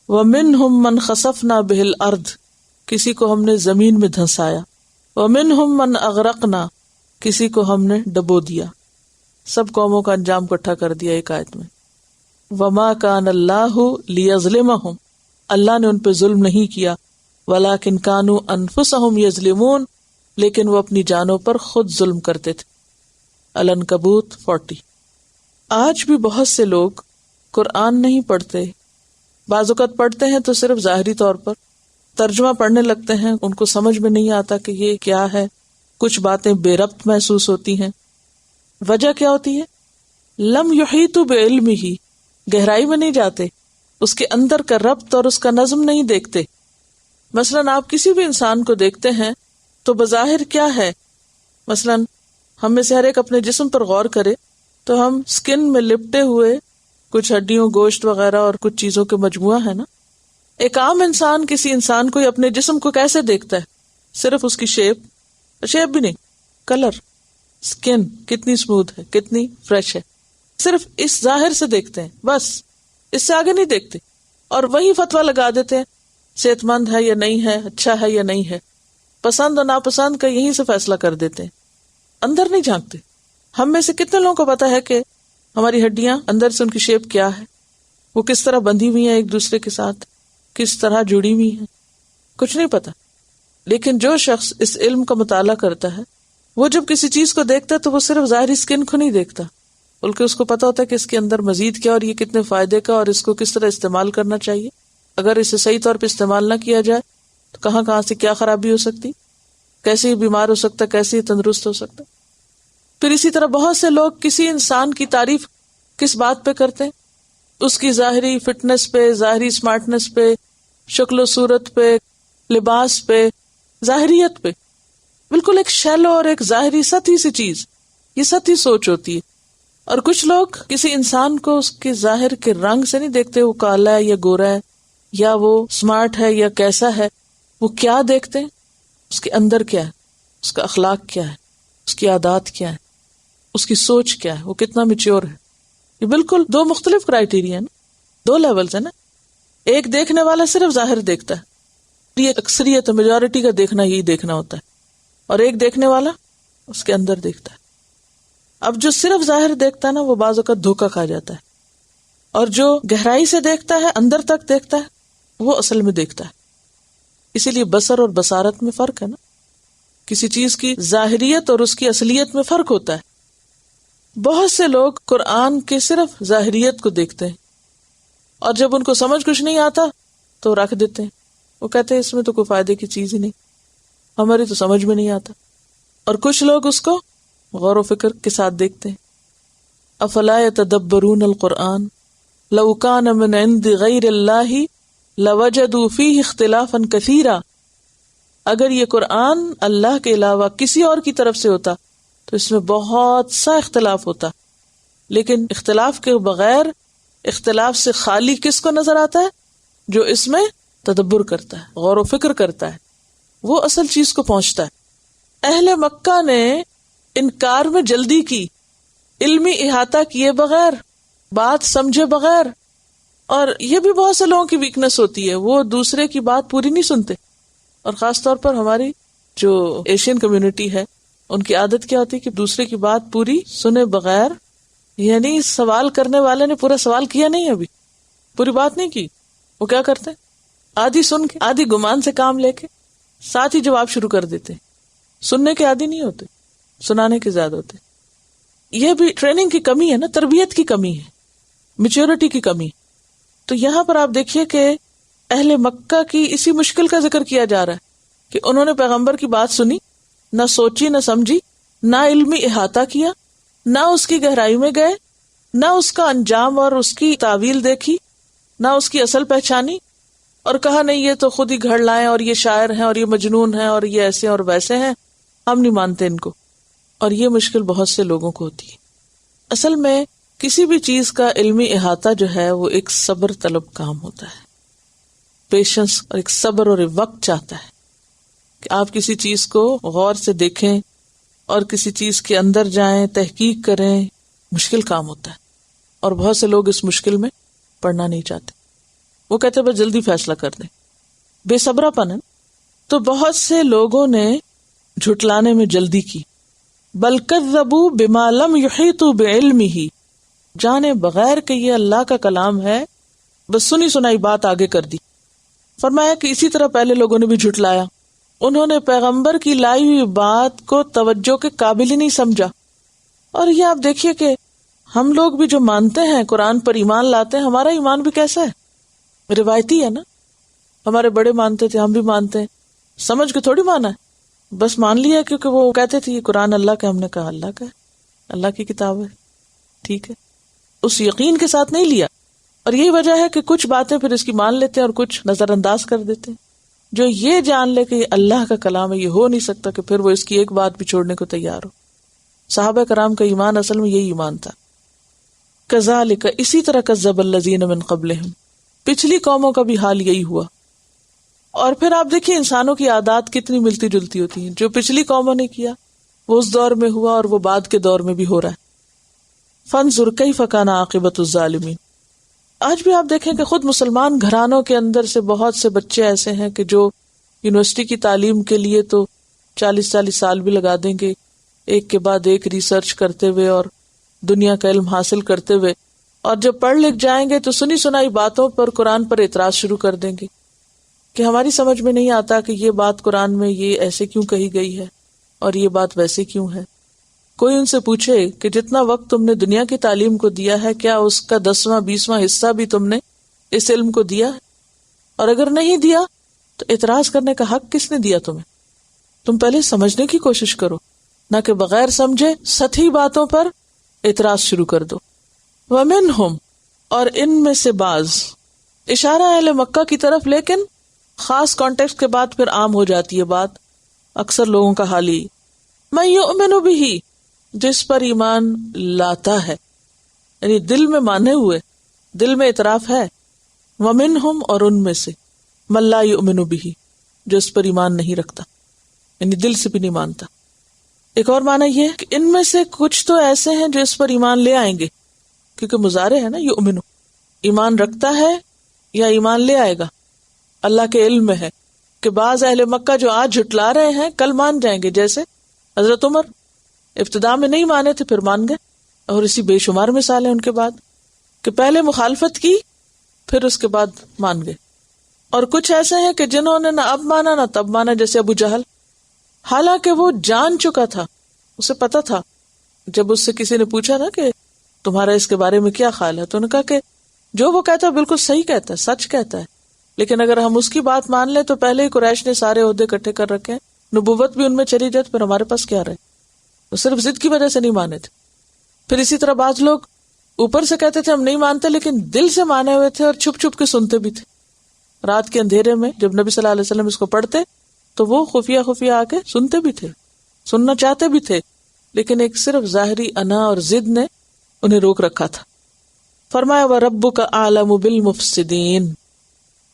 وَمِنْهُمْ مَنْ خَسَفْنَا بِهِ الْأَرْضَ، کسی کو ہم نے زمین میں دھنسایا. وَمِنْهُمْ مَنْ أَغْرَقْنَا، کسی کو ہم نے ڈبو دیا. سب قوموں کا انجام اکٹھا کر دیا ایک آیت میں. وَمَا كَانَ اللَّهُ لِيَظْلِمَهُمْ، اللہ نے ان پہ ظلم نہیں کیا. وَلَكِنْ كَانُوا أَنفُسَهُمْ يَظْلِمُونَ، لیکن وہ اپنی جانوں پر خود ظلم کرتے تھے. العنکبوت 40. آج بھی بہت سے لوگ قرآن نہیں پڑھتے، بعض اوقات پڑھتے ہیں تو صرف ظاہری طور پر، ترجمہ پڑھنے لگتے ہیں، ان کو سمجھ میں نہیں آتا کہ یہ کیا ہے، کچھ باتیں بے ربط محسوس ہوتی ہیں. وجہ کیا ہوتی ہے؟ لم یحیطوا بعلمہ، گہرائی میں نہیں جاتے، اس کے اندر کا ربط اور اس کا نظم نہیں دیکھتے. مثلاً آپ کسی بھی انسان کو دیکھتے ہیں تو بظاہر کیا ہے، مثلاً ہم میں سے ہر ایک اپنے جسم پر غور کرے تو ہم سکن میں لپٹے ہوئے کچھ ہڈیوں، گوشت وغیرہ اور کچھ چیزوں کے مجموعہ ہے نا. ایک عام انسان کسی انسان کو اپنے جسم کو کیسے دیکھتا ہے؟ صرف اس کی شیپ بھی نہیں، کلر، سکن کتنی اسموتھ ہے، کتنی فریش ہے، صرف اس ظاہر سے دیکھتے ہیں، بس اس سے آگے نہیں دیکھتے. اور وہی فتویٰ لگا دیتے ہیں صحت مند ہے یا نہیں ہے، اچھا ہے یا نہیں ہے، پسند اور ناپسند کا یہیں سے فیصلہ کر دیتے ہیں، اندر نہیں جھانکتے. ہم میں سے کتنے لوگوں کو پتا ہے کہ ہماری ہڈیاں اندر سے ان کی شیپ کیا ہے، وہ کس طرح بندھی ہوئی ہیں ایک دوسرے کے ساتھ، کس طرح جڑی ہوئی ہیں؟ کچھ نہیں پتا. لیکن جو شخص اس علم کا مطالعہ کرتا ہے وہ جب کسی چیز کو دیکھتا ہے تو وہ صرف ظاہری سکن کو نہیں دیکھتا، بلکہ اس کو پتا ہوتا ہے کہ اس کے اندر مزید کیا اور یہ کتنے فائدے کا اور اس کو کس طرح استعمال کرنا چاہیے. اگر اسے صحیح طور پہ استعمال نہ کیا جائے تو کہاں سے کیا خرابی ہو سکتی، کیسے ہی بیمار ہو سکتا، کیسے ہی تندرست ہو سکتا. پھر اسی طرح بہت سے لوگ کسی انسان کی تعریف کس بات پہ کرتے ہیں؟ اس کی ظاہری فٹنس پہ، ظاہری سمارٹنس پہ، شکل و صورت پہ، لباس پہ، ظاہریت پہ. بالکل ایک شیلو اور ایک ظاہری سطحی سی چیز، یہ سطحی سوچ ہوتی ہے. اور کچھ لوگ کسی انسان کو اس کے ظاہر کے رنگ سے نہیں دیکھتے، وہ کالا ہے یا گورا ہے یا وہ سمارٹ ہے یا کیسا ہے. وہ کیا دیکھتے ہیں؟ اس کے اندر کیا ہے، اس کا اخلاق کیا ہے، اس کی عادات کیا ہے، اس کی سوچ کیا ہے، وہ کتنا میچور ہے. یہ بالکل 2 مختلف کرائیٹیریا ہیں، 2 لیولز ہیں نا. ایک دیکھنے والا صرف ظاہر دیکھتا ہے، یہ اکثریت میجورٹی کا دیکھنا یہی دیکھنا ہوتا ہے. اور ایک دیکھنے والا اس کے اندر دیکھتا ہے. اب جو صرف ظاہر دیکھتا ہے نا وہ بعض اوقات دھوکا کھا جاتا ہے، اور جو گہرائی سے دیکھتا ہے، اندر تک دیکھتا ہے، وہ اصل میں دیکھتا ہے. اسی لیے بصر اور بصارت میں فرق ہے نا، کسی چیز کی ظاہریت اور اس کی اصلیت میں فرق ہوتا ہے. بہت سے لوگ قرآن کے صرف ظاہریت کو دیکھتے ہیں اور جب ان کو سمجھ کچھ نہیں آتا تو رکھ دیتے ہیں. وہ کہتے ہیں اس میں تو کوئی فائدے کی چیز ہی نہیں، ہماری تو سمجھ میں نہیں آتا. اور کچھ لوگ اس کو غور و فکر کے ساتھ دیکھتے ہیں. افلا یتدبرون القرآن لو کان من عند غیر اللہ لوجدوا فیہ اختلافا کثیرا. اگر یہ قرآن اللہ کے علاوہ کسی اور کی طرف سے ہوتا تو اس میں بہت سا اختلاف ہوتا. لیکن اختلاف کے بغیر، اختلاف سے خالی کس کو نظر آتا ہے؟ جو اس میں تدبر کرتا ہے، غور و فکر کرتا ہے، وہ اصل چیز کو پہنچتا ہے. اہل مکہ نے انکار میں جلدی کی، علمی احاطہ کیے بغیر، بات سمجھے بغیر. اور یہ بھی بہت سے لوگوں کی ویکنس ہوتی ہے، وہ دوسرے کی بات پوری نہیں سنتے. اور خاص طور پر ہماری جو ایشین کمیونٹی ہے ان کی عادت کیا ہوتی ہے کہ دوسرے کی بات پوری سنے بغیر، یعنی سوال کرنے والے نے پورا سوال کیا نہیں، ابھی پوری بات نہیں کی، وہ کیا کرتے ہیں؟ آدھی سن کے، آدھی گمان سے کام لے کے ساتھ ہی جواب شروع کر دیتے. سننے کے عادی نہیں ہوتے، سنانے کے زیادہ ہوتے. یہ بھی ٹریننگ کی کمی ہے نا، تربیت کی کمی ہے، میچورٹی کی کمی. تو یہاں پر آپ دیکھیے کہ اہل مکہ کی اسی مشکل کا ذکر کیا جا رہا ہے کہ انہوں نے پیغمبر کی بات سنی، نہ سوچی نہ سمجھی، نہ علمی احاطہ کیا، نہ اس کی گہرائی میں گئے، نہ اس کا انجام اور اس کی تعویل دیکھی، نہ اس کی اصل پہچانی، اور کہا نہیں یہ تو خود ہی گھڑ لائیں اور یہ شاعر ہیں اور یہ مجنون ہیں اور یہ ایسے اور ویسے ہیں، ہم نہیں مانتے ان کو. اور یہ مشکل بہت سے لوگوں کو ہوتی ہے. اصل میں کسی بھی چیز کا علمی احاطہ جو ہے وہ ایک صبر طلب کام ہوتا ہے، پیشنس اور ایک صبر اور ایک وقت چاہتا ہے کہ آپ کسی چیز کو غور سے دیکھیں اور کسی چیز کے اندر جائیں، تحقیق کریں. مشکل کام ہوتا ہے اور بہت سے لوگ اس مشکل میں پڑنا نہیں چاہتے. وہ کہتے بس جلدی فیصلہ کر دیں، بے صبرا پن ہے. تو بہت سے لوگوں نے جھٹلانے میں جلدی کی. بل کذبوا بما لم یحیطوا بعلمہ، جانے بغیر کہ یہ اللہ کا کلام ہے بس سنی سنائی بات آگے کر دی. فرمایا کہ اسی طرح پہلے لوگوں نے بھی جھٹلایا، انہوں نے پیغمبر کی لائی ہوئی بات کو توجہ کے قابل ہی نہیں سمجھا. اور یہ آپ دیکھیے کہ ہم لوگ بھی جو مانتے ہیں، قرآن پر ایمان لاتے ہیں، ہمارا ایمان بھی کیسا ہے؟ روایتی ہے نا. ہمارے بڑے مانتے تھے، ہم بھی مانتے ہیں، سمجھ کے تھوڑی مانا ہے، بس مان لیا کیونکہ وہ کہتے تھے یہ قرآن اللہ کا. ہم نے کہا اللہ کا ہے، اللہ کی کتاب ہے، ٹھیک ہے. اس یقین کے ساتھ نہیں لیا. اور یہی وجہ ہے کہ کچھ باتیں پھر اس کی مان لیتے ہیں اور کچھ نظر انداز کر دیتے ہیں. جو یہ جان لے کہ یہ اللہ کا کلام ہے، یہ ہو نہیں سکتا کہ پھر وہ اس کی ایک بات بھی چھوڑنے کو تیار ہو. صحابہ کرام کا ایمان اصل میں یہی ایمان تھا. کذالک، اسی طرح کذب الذین من قبلہم، پچھلی قوموں کا بھی حال یہی ہوا. اور پھر آپ دیکھیے انسانوں کی عادات کتنی ملتی جلتی ہوتی ہیں. جو پچھلی قوموں نے کیا وہ اس دور میں ہوا اور وہ بعد کے دور میں بھی ہو رہا ہے. فانظر کیف کان عاقبۃ الظالمین. آج بھی آپ دیکھیں کہ خود مسلمان گھرانوں کے اندر سے بہت سے بچے ایسے ہیں کہ جو یونیورسٹی کی تعلیم کے لیے تو 40 سال بھی لگا دیں گے، ایک کے بعد ایک ریسرچ کرتے ہوئے اور دنیا کا علم حاصل کرتے ہوئے، اور جب پڑھ لکھ جائیں گے تو سنی سنائی باتوں پر قرآن پر اعتراض شروع کر دیں گے کہ ہماری سمجھ میں نہیں آتا کہ یہ بات قرآن میں یہ ایسے کیوں کہی گئی ہے اور یہ بات ویسے کیوں ہے. کوئی ان سے پوچھے کہ جتنا وقت تم نے دنیا کی تعلیم کو دیا ہے، کیا اس کا 10واں 20واں حصہ بھی تم نے اس علم کو دیا ہے؟ اور اگر نہیں دیا تو اعتراض کرنے کا حق کس نے دیا تمہیں؟ تم پہلے سمجھنے کی کوشش کرو، نہ کہ بغیر سمجھے سطحی باتوں پر اعتراض شروع کر دو. وَمِنْهُمْ، اور ان میں سے بعض، اشارہ اہل مکہ کی طرف، لیکن خاص کانٹیکسٹ کے بعد پھر عام ہو جاتی ہے بات. اکثر لوگوں کا حال ہی مَن يُؤْمِنُ بِهِ، جس پر ایمان لاتا ہے، یعنی دل میں مانے ہوئے، دل میں اعتراف ہے. وَمِنْهُمْ، اور ان میں سے، مَن لَا يُؤْمِنُ بِهِ، جو اس پر ایمان نہیں رکھتا، یعنی دل سے بھی نہیں مانتا. ایک اور معنی یہ کہ ان میں سے کچھ تو ایسے ہیں جو اس پر ایمان لے آئیں گے، کیونکہ مضارع ہے نا یؤمن، ایمان رکھتا ہے یا ایمان لے آئے گا. اللہ کے علم میں ہے کہ بعض اہل مکہ جو آج جھٹلا رہے ہیں کل مان جائیں گے. جیسے حضرت عمر ابتدا میں نہیں مانے تھے، پھر مان گئے. اور اسی بے شمار مثال ہیں ان کے بعد کہ پہلے مخالفت کی پھر اس کے بعد مان گئے. اور کچھ ایسے ہیں کہ جنہوں نے نہ اب مانا نہ تب مانا، جیسے ابو جہل، حالانکہ وہ جان چکا تھا، اسے پتا تھا. جب اس سے کسی نے پوچھا نا کہ تمہارا اس کے بارے میں کیا خیال ہے، تو انہوں نے کہا کہ جو وہ کہتا ہے بالکل صحیح کہتا ہے، سچ کہتا ہے، لیکن اگر ہم اس کی بات مان لیں تو پہلے ہی قریش نے سارے عہدے اکٹھے کر رکھے ہیں، نبوت بھی ان میں چلی جائے، پھر ہمارے پاس کیا رہے. وہ صرف ضد کی وجہ سے نہیں مانے تھے. پھر اسی طرح بعض لوگ اوپر سے کہتے تھے ہم نہیں مانتے، لیکن دل سے مانے ہوئے تھے اور چھپ چھپ کے سنتے بھی تھے. رات کے اندھیرے میں جب نبی صلی اللہ علیہ وسلم اس کو پڑھتے تو وہ خفیہ آ کے سنتے بھی تھے، سننا چاہتے بھی تھے، لیکن ایک صرف ظاہری انا اور ضد نے انہیں روک رکھا تھا. فرمایا وَرَبُّكَ أَعْلَمُ بِالْمُفْسِدِينَ،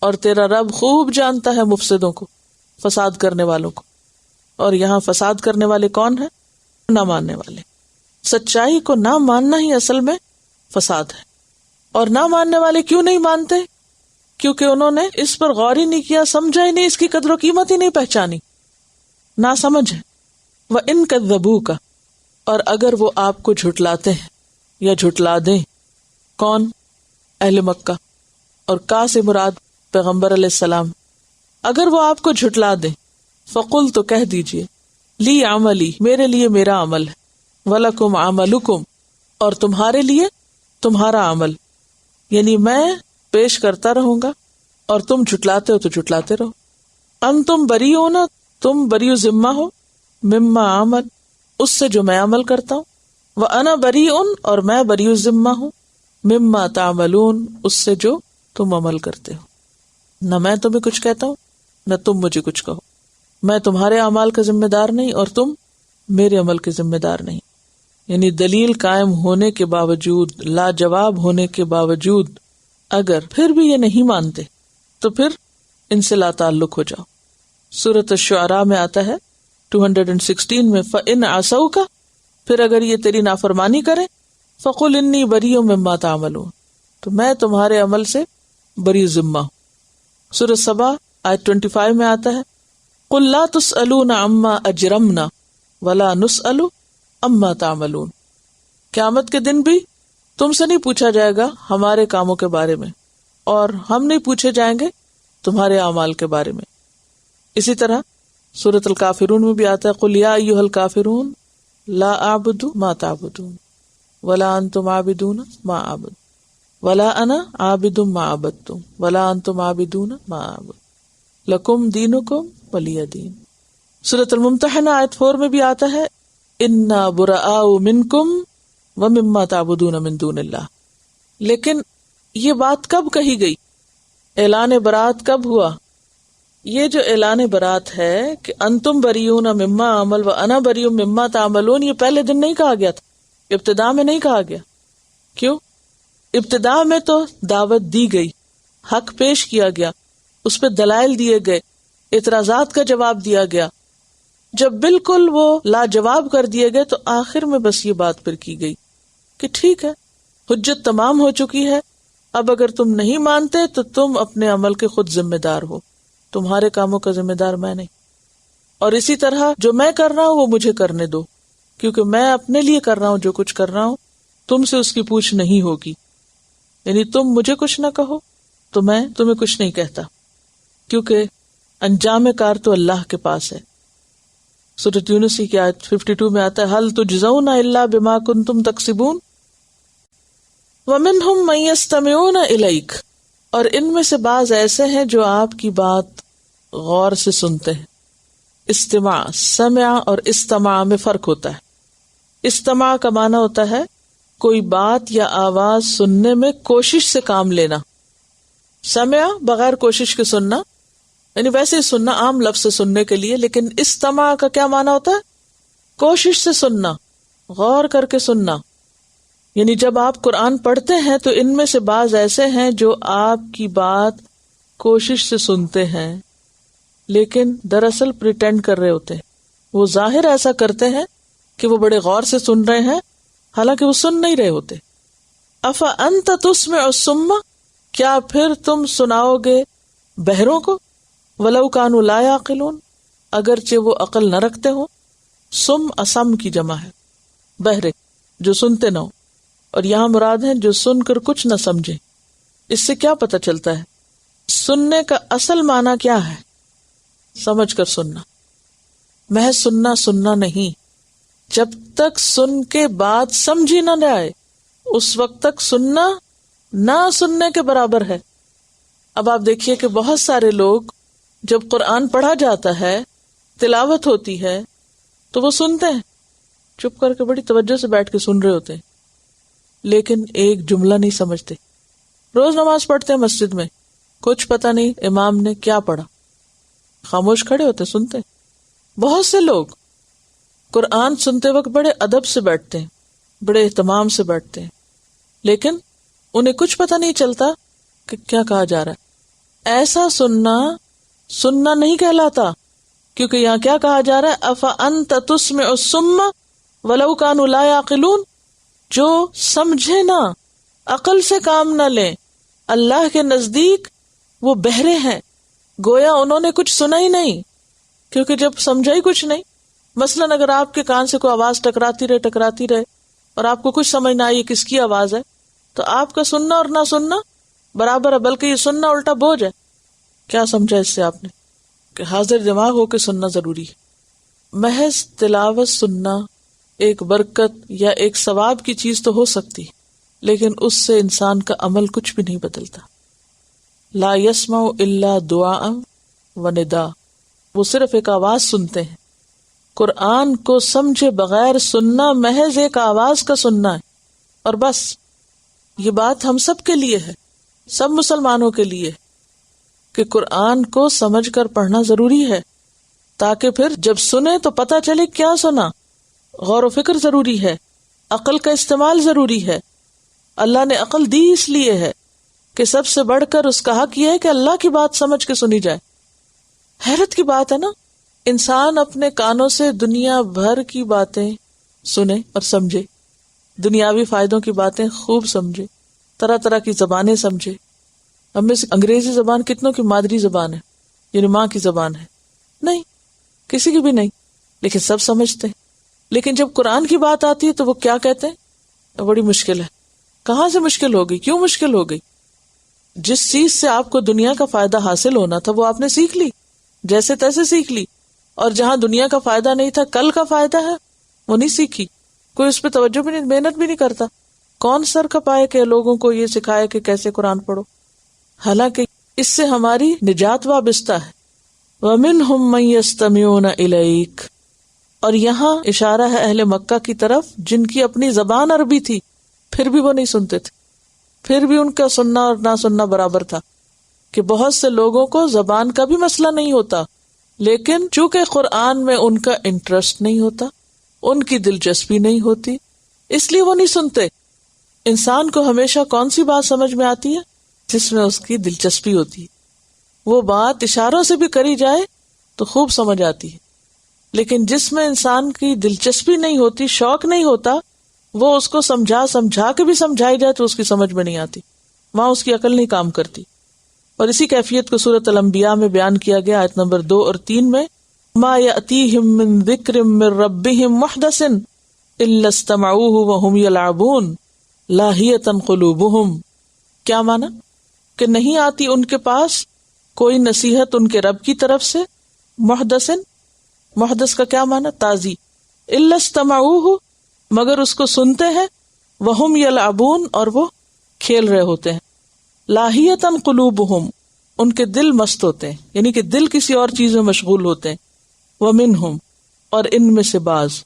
اور تیرا رب خوب جانتا ہے مفسدوں کو، فساد کرنے والوں کو. اور یہاں فساد کرنے والے کون ہیں؟ نہ ماننے والے. سچائی کو نہ ماننا ہی اصل میں فساد ہے. اور نہ ماننے والے کیوں نہیں مانتے؟ کیونکہ انہوں نے اس پر غور ہی نہیں کیا، سمجھا ہی نہیں، اس کی قدر و قیمت ہی نہیں پہچانی، نہ سمجھ ہے. وَإِن كَذَّبُوكَ، اور اگر وہ آپ کو جھٹلاتے ہیں یا جھٹلا دیں. کون؟ اہل مکہ. اور کا سے مراد پیغمبر علیہ السلام. اگر وہ آپ کو جھٹلا دیں، فقل، تو کہہ دیجئے، لی عملی، میرے لیے میرا عمل ہے، وَلَكُمْ عَمَلُكُمْ، اور تمہارے لیے تمہارا عمل، یعنی میں پیش کرتا رہوں گا اور تم جھٹلاتے ہو تو جھٹلاتے رہو. انتم بریئون، تم بریء ذمہ ہو، مما عمل، اس سے جو میں عمل کرتا ہوں. وَأَنَا بَرِيءٌ اور میں بریء الذمہ ہوں، مما تعملون اس سے جو تم عمل کرتے ہو، نہ میں تمہیں کچھ کہتا ہوں نہ تم مجھے کچھ کہو، میں تمہارے اعمال کا ذمہ دار نہیں اور تم میرے عمل کے ذمہ دار نہیں. یعنی دلیل قائم ہونے کے باوجود، لاجواب ہونے کے باوجود اگر پھر بھی یہ نہیں مانتے تو پھر ان سے لا تعلق ہو جاؤ. سورۃ الشعراء میں آتا ہے 216 میں فَإِنْ عَصَوْكَ پھر اگر یہ تیری نافرمانی کرے فَقُلْ إِنِّي بَرِيءٌ مِّمَّا تَعْمَلُونَ تو میں تمہارے عمل سے بری ذمہ ہوں. سورۃ سبا آیت 25 میں آتا ہے قُلْ لَا تُسْأَلُونَ عَمَّا أَجْرَمْنَا وَلَا نُسْأَلُ عَمَّا تَعْمَلُونَ قیامت کے دن بھی تم سے نہیں پوچھا جائے گا ہمارے کاموں کے بارے میں اور ہم نہیں پوچھے جائیں گے تمہارے اعمال کے بارے میں. اسی طرح سورۃ الکافرون میں بھی آتا ہے قُلْ يَا أَيُّهَا الْكَافِرُونَ لَا أَعْبُدُ مَا تَعْبُدُونَ وَلَا أَنْتُمْ عَابِدُونَ مَا أَعْبُدُ وَلَا أَنَا عَابِدٌ مَا عَبَدتُّمْ وَلَا أَنْتُمْ عَابِدُونَ مَا أَعْبُدُ لَكُمْ دِينُكُمْ وَلِيَ دِينِ. سورۃ الممتحنہ آیت 4 میں بھی آتا ہے إِنَّا بُرَآءُ مِنْكُمْ وَمِمَّا تَعْبُدُونَ مِن دُونِ اللَّهِ. لیکن یہ بات کب کہی گئی؟ اعلان برات کب ہوا؟ یہ جو اعلان برات ہے کہ انتم بریون مما عمل و انا بریون مما تعملون، یہ پہلے دن نہیں کہا گیا تھا، ابتدا میں نہیں کہا گیا. کیوں؟ ابتدا میں تو دعوت دی گئی، حق پیش کیا گیا، اس پہ دلائل دیے گئے، اعتراضات کا جواب دیا گیا. جب بالکل وہ لاجواب کر دیے گئے تو آخر میں بس یہ بات پھر کی گئی کہ ٹھیک ہے حجت تمام ہو چکی ہے، اب اگر تم نہیں مانتے تو تم اپنے عمل کے خود ذمہ دار ہو، تمہارے کاموں کا ذمہ دار میں نہیں، اور اسی طرح جو میں کر رہا ہوں وہ مجھے کرنے دو، کیونکہ میں اپنے لیے کر رہا ہوں جو کچھ کر رہا ہوں، تم سے اس کی پوچھ نہیں ہوگی. یعنی تم مجھے کچھ نہ کہو تو میں تمہیں کچھ نہیں کہتا، کیونکہ انجام کار تو اللہ کے پاس ہے. سورۃ یونس کی آیت 52 میں آتا ہے هل تجزون الا بما کنتم تکسبون ومنهم من يستمعون الیک، اور ان میں سے بعض ایسے ہیں جو آپ کی بات غور سے سنتے ہیں. استماع، سمع اور استماع میں فرق ہوتا ہے. استماع کا معنی ہوتا ہے کوئی بات یا آواز سننے میں کوشش سے کام لینا. سمع بغیر کوشش کے سننا، یعنی ویسے ہی سننا عام لفظ سے سننے کے لیے، لیکن استماع کا کیا معنی ہوتا ہے؟ کوشش سے سننا، غور کر کے سننا. یعنی جب آپ قرآن پڑھتے ہیں تو ان میں سے بعض ایسے ہیں جو آپ کی بات کوشش سے سنتے ہیں لیکن دراصل پریٹینڈ کر رہے ہوتے ہیں. وہ ظاہر ایسا کرتے ہیں کہ وہ بڑے غور سے سن رہے ہیں، حالانکہ وہ سن نہیں رہے ہوتے. افا انت تسمع الصم، کیا پھر تم سناؤ گے بہروں کو؟ ولو کانوا لا یعقلون، اگرچہ وہ عقل نہ رکھتے ہوں. سم اسم کی جمع ہے، بہرے جو سنتے نہ ہو، اور یہاں مراد ہے جو سن کر کچھ نہ سمجھے. اس سے کیا پتہ چلتا ہے؟ سننے کا اصل معنی کیا ہے؟ سمجھ کر سننا. محض سننا نہیں، جب تک سن کے بات سمجھی نہ جائے اس وقت تک سننا نہ سننے کے برابر ہے. اب آپ دیکھیے کہ بہت سارے لوگ جب قرآن پڑھا جاتا ہے، تلاوت ہوتی ہے تو وہ سنتے ہیں، چپ کر کے بڑی توجہ سے بیٹھ کے سن رہے ہوتے ہیں، لیکن ایک جملہ نہیں سمجھتے. روز نماز پڑھتے ہیں مسجد میں، کچھ پتہ نہیں امام نے کیا پڑھا، خاموش کھڑے ہوتے سنتے. بہت سے لوگ قرآن سنتے وقت بڑے ادب سے بیٹھتے ہیں، بڑے اہتمام سے بیٹھتے ہیں، لیکن انہیں کچھ پتہ نہیں چلتا کہ کیا کہا جا رہا ہے. ایسا سننا نہیں کہلاتا، کیونکہ یہاں کیا کہا جا رہا ہے؟ افا انت تسمع الصم ولو کانوا لا یعقلون، جو سمجھے نہ، عقل سے کام نہ لیں، اللہ کے نزدیک وہ بہرے ہیں. گویا انہوں نے کچھ سنا ہی نہیں، کیونکہ جب سمجھا ہی کچھ نہیں. مثلاً اگر آپ کے کان سے کوئی آواز ٹکراتی رہے اور آپ کو کچھ سمجھ نہ آئی کس کی آواز ہے، تو آپ کا سننا اور نہ سننا برابر ہے، بلکہ یہ سننا الٹا بوجھ ہے. کیا سمجھا اس سے آپ نے؟ کہ حاضر دماغ ہو کے سننا ضروری ہے. محض تلاوت سننا ایک برکت یا ایک ثواب کی چیز تو ہو سکتی، لیکن اس سے انسان کا عمل کچھ بھی نہیں بدلتا. لا يسمع الا دعاء و ندا، وہ صرف ایک آواز سنتے ہیں، قرآن کو سمجھے بغیر سننا محض ایک آواز کا سننا ہے اور بس. یہ بات ہم سب کے لیے ہے، سب مسلمانوں کے لیے، کہ قرآن کو سمجھ کر پڑھنا ضروری ہے تاکہ پھر جب سنیں تو پتہ چلے کیا سنا. غور و فکر ضروری ہے، عقل کا استعمال ضروری ہے. اللہ نے عقل دی اس لیے ہے کہ سب سے بڑھ کر اس کا حق یہ ہے کہ اللہ کی بات سمجھ کے سنی جائے. حیرت کی بات ہے نا، انسان اپنے کانوں سے دنیا بھر کی باتیں سنے اور سمجھے، دنیاوی فائدوں کی باتیں خوب سمجھے، طرح طرح کی زبانیں سمجھے. ہم میں سے انگریزی زبان کتنوں کی مادری زبان ہے، یعنی ماں کی زبان ہے؟ نہیں، کسی کی بھی نہیں، لیکن سب سمجھتے ہیں. لیکن جب قرآن کی بات آتی ہے تو وہ کیا کہتے ہیں؟ بڑی مشکل ہے. کہاں سے مشکل ہو گئی؟ کیوں مشکل ہو گئی؟ جس چیز سے آپ کو دنیا کا فائدہ حاصل ہونا تھا وہ آپ نے سیکھ لی، جیسے تیسے سیکھ لی، اور جہاں دنیا کا فائدہ نہیں تھا، کل کا فائدہ ہے، وہ نہیں سیکھی. کوئی اس پہ توجہ بھی نہیں، محنت بھی نہیں کرتا. کون سر کھپائے کہ لوگوں کو یہ سکھائے کہ کیسے قرآن پڑھو؟ حالانکہ اس سے ہماری نجات وابستہ ہے. وَمِنْهُمْ مَنْ يَسْتَمِعُونَ إِلَيْكَ، اور یہاں اشارہ ہے اہل مکہ کی طرف جن کی اپنی زبان عربی تھی، پھر بھی وہ نہیں سنتے تھے، پھر بھی ان کا سننا اور نہ سننا برابر تھا. کہ بہت سے لوگوں کو زبان کا بھی مسئلہ نہیں ہوتا، لیکن چونکہ قرآن میں ان کا انٹرسٹ نہیں ہوتا، ان کی دلچسپی نہیں ہوتی، اس لیے وہ نہیں سنتے. انسان کو ہمیشہ کون سی بات سمجھ میں آتی ہے؟ جس میں اس کی دلچسپی ہوتی ہے. وہ بات اشاروں سے بھی کری جائے تو خوب سمجھ آتی ہے، لیکن جس میں انسان کی دلچسپی نہیں ہوتی، شوق نہیں ہوتا، وہ اس کو سمجھا کے بھی سمجھائی جائے تو اس کی سمجھ میں نہیں آتی، وہاں اس کی عقل نہیں کام کرتی. اور اسی کیفیت کو سورۃ الانبیاء میں بیان کیا گیا، آیت نمبر 2 اور 3 میں، ما یأتیہم من ذکر من ربہم محدث الا استمعوہ وہم یلعبون لاہیۃ قلوبہم. کیا مانا؟ کہ نہیں آتی ان کے پاس کوئی نصیحت ان کے رب کی طرف سے، محدث کا کیا مانا؟ تازی. الا استمعوہ، مگر اس کو سنتے ہیں، وہم یلعبون، اور وہ کھیل رہے ہوتے ہیں. لاہیۃ قلوبہم، ان کے دل مست ہوتے ہیں، یعنی کہ دل کسی اور چیز میں مشغول ہوتے ہیں. ومنہم، اور ان میں سے بعض،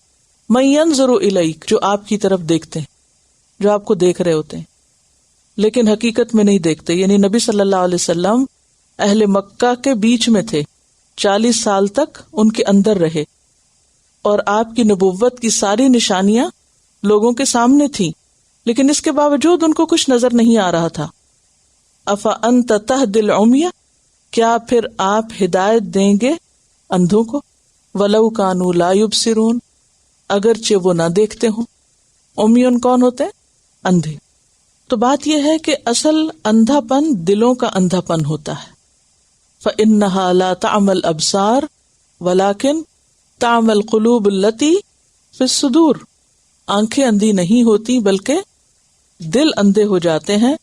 من ینظر الیک، جو آپ کی طرف دیکھتے ہیں، جو آپ کو دیکھ رہے ہوتے ہیں لیکن حقیقت میں نہیں دیکھتے. یعنی نبی صلی اللہ علیہ وسلم اہل مکہ کے بیچ میں تھے، 40 سال تک ان کے اندر رہے، اور آپ کی نبوت کی ساری نشانیاں لوگوں کے سامنے تھیں، لیکن اس کے باوجود ان کو کچھ نظر نہیں آ رہا تھا. افانت تہدی العمی، کیا پھر آپ ہدایت دیں گے اندھوں کو؟ ولو کانوا لا یبصرون، اگرچہ وہ نہ دیکھتے ہوں. عمیون کون ہوتے ہیں؟ اندھے. تو بات یہ ہے کہ اصل اندھا پن دلوں کا اندھا پن ہوتا ہے. فإنها لا تعمى الأبصار ولكن تعمى القلوب التي في الصدور. آنکھیں اندھی نہیں ہوتی بلکہ دل اندھے ہو جاتے ہیں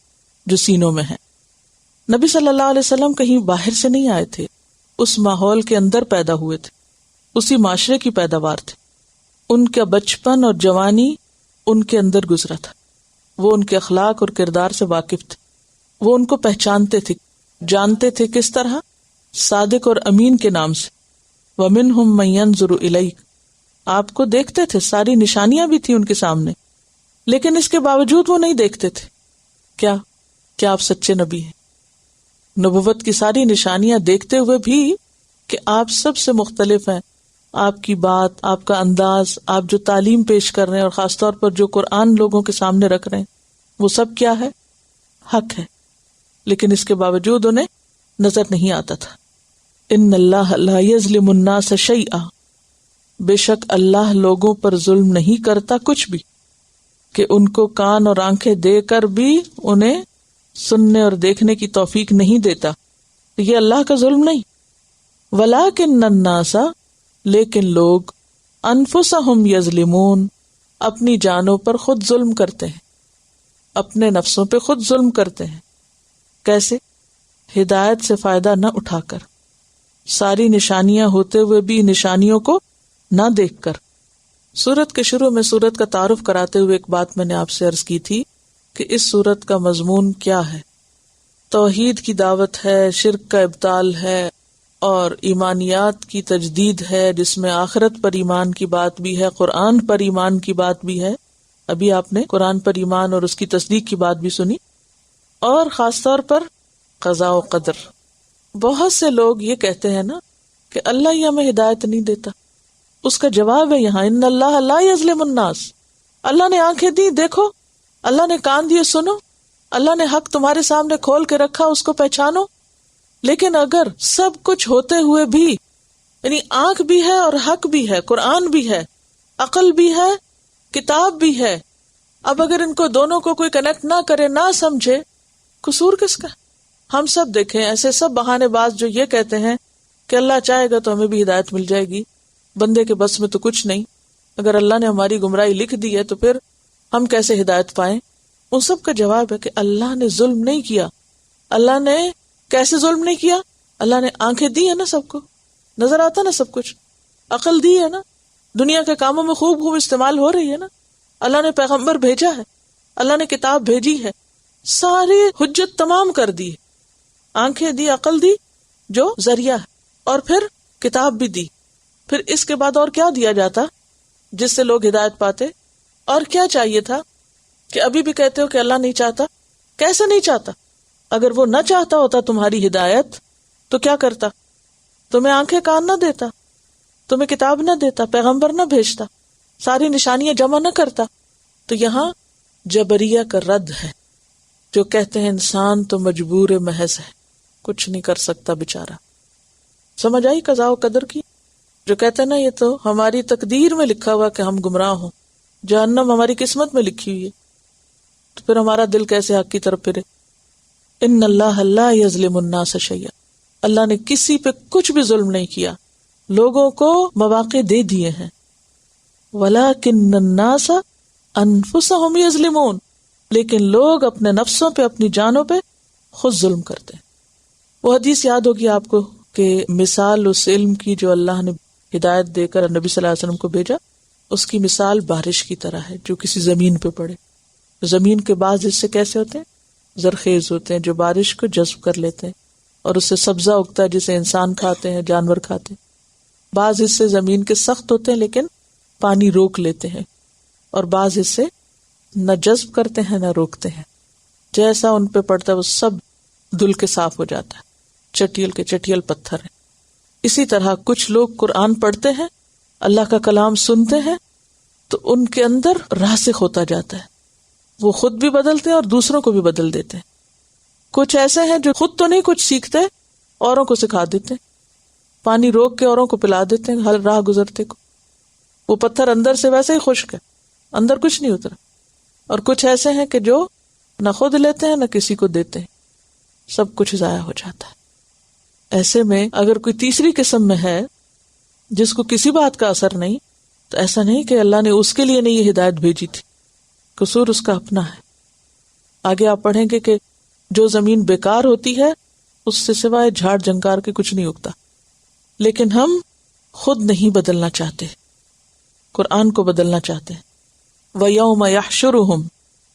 جو سینوں میں ہیں. نبی صلی اللہ علیہ وسلم کہیں باہر سے نہیں آئے تھے، اس ماحول کے اندر پیدا ہوئے تھے، اسی معاشرے کی پیداوار تھے. ان کا بچپن اور جوانی ان کے اندر گزرا تھا، وہ ان کے اخلاق اور کردار سے واقف تھے، وہ ان کو پہچانتے تھے، جانتے تھے. کس طرح؟ صادق اور امین کے نام سے. وَمِنْهُمْ مَنْ يَنْظُرُ إِلَيْكَ، آپ کو دیکھتے تھے، ساری نشانیاں بھی تھی ان کے سامنے، لیکن اس کے باوجود وہ نہیں دیکھتے تھے. کیا آپ سچے نبی ہیں؟ نبوت کی ساری نشانیاں دیکھتے ہوئے بھی کہ آپ سب سے مختلف ہیں، آپ کی بات، آپ کا انداز، آپ جو تعلیم پیش کر رہے ہیں، اور خاص طور پر جو قرآن لوگوں کے سامنے رکھ رہے ہیں، وہ سب کیا ہے؟ حق ہے. لیکن اس کے باوجود انہیں نظر نہیں آتا تھا. ان اللہ لا یظلم الناس شیئا، بے شک اللہ لوگوں پر ظلم نہیں کرتا کچھ بھی، کہ ان کو کان اور آنکھیں دے کر بھی انہیں سننے اور دیکھنے کی توفیق نہیں دیتا. یہ اللہ کا ظلم نہیں. ولکن الناس، لیکن لوگ، انفسہم یظلمون، اپنی جانوں پر خود ظلم کرتے ہیں، اپنے نفسوں پہ خود ظلم کرتے ہیں. کیسے؟ ہدایت سے فائدہ نہ اٹھا کر، ساری نشانیاں ہوتے ہوئے بھی نشانیوں کو نہ دیکھ کر. سورت کے شروع میں سورت کا تعارف کراتے ہوئے ایک بات میں نے آپ سے عرض کی تھی کہ اس سورت کا مضمون کیا ہے. توحید کی دعوت ہے، شرک کا ابطال ہے، اور ایمانیات کی تجدید ہے، جس میں آخرت پر ایمان کی بات بھی ہے، قرآن پر ایمان کی بات بھی ہے. ابھی آپ نے قرآن پر ایمان اور اس کی تصدیق کی بات بھی سنی. اور خاص طور پر قضاء و قدر. بہت سے لوگ یہ کہتے ہیں نا کہ اللہ ہی ہمیں ہدایت نہیں دیتا. اس کا جواب ہے یہاں ان اللہ لا یظلم الناس. اللہ نے آنکھیں دی دیکھو، اللہ نے کان دیے سنو، اللہ نے حق تمہارے سامنے کھول کے رکھا اس کو پہچانو. لیکن اگر سب کچھ ہوتے ہوئے بھی، یعنی آنکھ بھی ہے اور حق بھی ہے، قرآن بھی ہے، عقل بھی ہے، کتاب بھی ہے، اب اگر ان کو دونوں کو کوئی کنیکٹ نہ کرے، نہ سمجھے، قصور کس کا؟ ہم سب دیکھیں ایسے سب بہانے باز جو یہ کہتے ہیں کہ اللہ چاہے گا تو ہمیں بھی ہدایت مل جائے گی، بندے کے بس میں تو کچھ نہیں، اگر اللہ نے ہماری گمراہی لکھ دی ہے تو پھر ہم کیسے ہدایت پائیں؟ ان سب کا جواب ہے کہ اللہ نے ظلم نہیں کیا. اللہ نے کیسے ظلم نہیں کیا؟ اللہ نے آنکھیں دی ہے نا، سب کو نظر آتا نا سب کچھ، عقل دی ہے نا، دنیا کے کاموں میں خوب استعمال ہو رہی ہے نا، اللہ نے پیغمبر بھیجا ہے، اللہ نے کتاب بھیجی ہے، ساری حجت تمام کر دی ہے. آنکھیں دی، عقل دی جو ذریعہ ہے، اور پھر کتاب بھی دی. پھر اس کے بعد اور کیا دیا جاتا جس سے لوگ ہدایت پاتے؟ اور کیا چاہیے تھا کہ ابھی بھی کہتے ہو کہ اللہ نہیں چاہتا؟ کیسے نہیں چاہتا؟ اگر وہ نہ چاہتا ہوتا تمہاری ہدایت تو کیا کرتا؟ تمہیں آنکھیں کان نہ دیتا، تمہیں کتاب نہ دیتا، پیغمبر نہ بھیجتا، ساری نشانیاں جمع نہ کرتا. تو یہاں جبریہ کا رد ہے جو کہتے ہیں انسان تو مجبور محض ہے، کچھ نہیں کر سکتا بیچارہ. سمجھ آئی قضاء و قدر کی؟ جو کہتے ہیں نا یہ تو ہماری تقدیر میں لکھا ہوا کہ ہم گمراہ ہوں، جہنم ہماری قسمت میں لکھی ہوئی ہے، تو پھر ہمارا دل کیسے حق کی طرف پھرے؟ ان اللہ لا یظلم الناس شیئا. اللہ نے کسی پہ کچھ بھی ظلم نہیں کیا، لوگوں کو مواقع دے دیے ہیں. ولکن الناس انفسہم یظلمون. لیکن لوگ اپنے نفسوں پہ، اپنی جانوں پہ خود ظلم کرتے ہیں. وہ حدیث یاد ہوگی آپ کو کہ مثال اس علم کی جو اللہ نے ہدایت دے کر نبی صلی اللہ علیہ وسلم کو بھیجا، اس کی مثال بارش کی طرح ہے جو کسی زمین پہ پڑے. زمین کے بعض حصے کیسے ہوتے ہیں؟ زرخیز ہوتے ہیں، جو بارش کو جذب کر لیتے ہیں اور اس سے سبزہ اگتا ہے جسے انسان کھاتے ہیں، جانور کھاتے ہیں. بعض حصے زمین کے سخت ہوتے ہیں لیکن پانی روک لیتے ہیں، اور بعض حصے نہ جذب کرتے ہیں نہ روکتے ہیں. جیسا ان پہ پڑتا ہے وہ سب دھل کے صاف ہو جاتا ہے، چٹیل کے چٹیل پتھر ہیں. اسی طرح کچھ لوگ قرآن پڑھتے ہیں، اللہ کا کلام سنتے ہیں، تو ان کے اندر راسخ ہوتا جاتا ہے، وہ خود بھی بدلتے ہیں اور دوسروں کو بھی بدل دیتے ہیں. کچھ ایسے ہیں جو خود تو نہیں کچھ سیکھتے، اوروں کو سکھا دیتے ہیں، پانی روک کے اوروں کو پلا دیتے ہیں ہر راہ گزرتے کو. وہ پتھر اندر سے ویسے ہی خشک ہے، اندر کچھ نہیں اترا. اور کچھ ایسے ہیں کہ جو نہ خود لیتے ہیں نہ کسی کو دیتے ہیں، سب کچھ ضائع ہو جاتا ہے. ایسے میں اگر کوئی تیسری قسم میں ہے جس کو کسی بات کا اثر نہیں، تو ایسا نہیں کہ اللہ نے اس کے لیے نہیں یہ ہدایت بھیجی تھی، قصور اس کا اپنا ہے. آگے آپ پڑھیں گے کہ جو زمین بیکار ہوتی ہے اس سے سوائے جھاڑ جھنکار کے کچھ نہیں اگتا. لیکن ہم خود نہیں بدلنا چاہتے، قرآن کو بدلنا چاہتے ہیں. وَيَوْمَ يَحْشُرُهُمْ.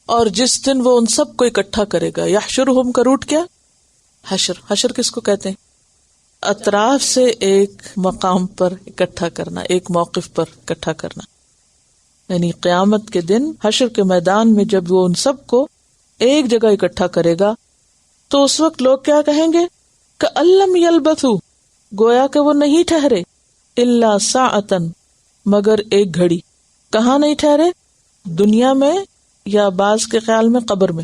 اور جس دن وہ ان سب کو اکٹھا کرے گا. یحشرہم کا روٹ کیا؟ حشر. حشر کس کو کہتے ہیں؟ اطراف سے ایک مقام پر اکٹھا کرنا، ایک موقف پر اکٹھا کرنا. یعنی قیامت کے دن حشر کے میدان میں جب وہ ان سب کو ایک جگہ اکٹھا کرے گا تو اس وقت لوگ کیا کہیں گے؟ کَأَلَّمْ يَلْبَثُوا. گویا کہ وہ نہیں ٹھہرے، إِلَّا سَاعَةً. مگر ایک گھڑی. کہاں نہیں ٹھہرے؟ دنیا میں، یا بعض کے خیال میں قبر میں،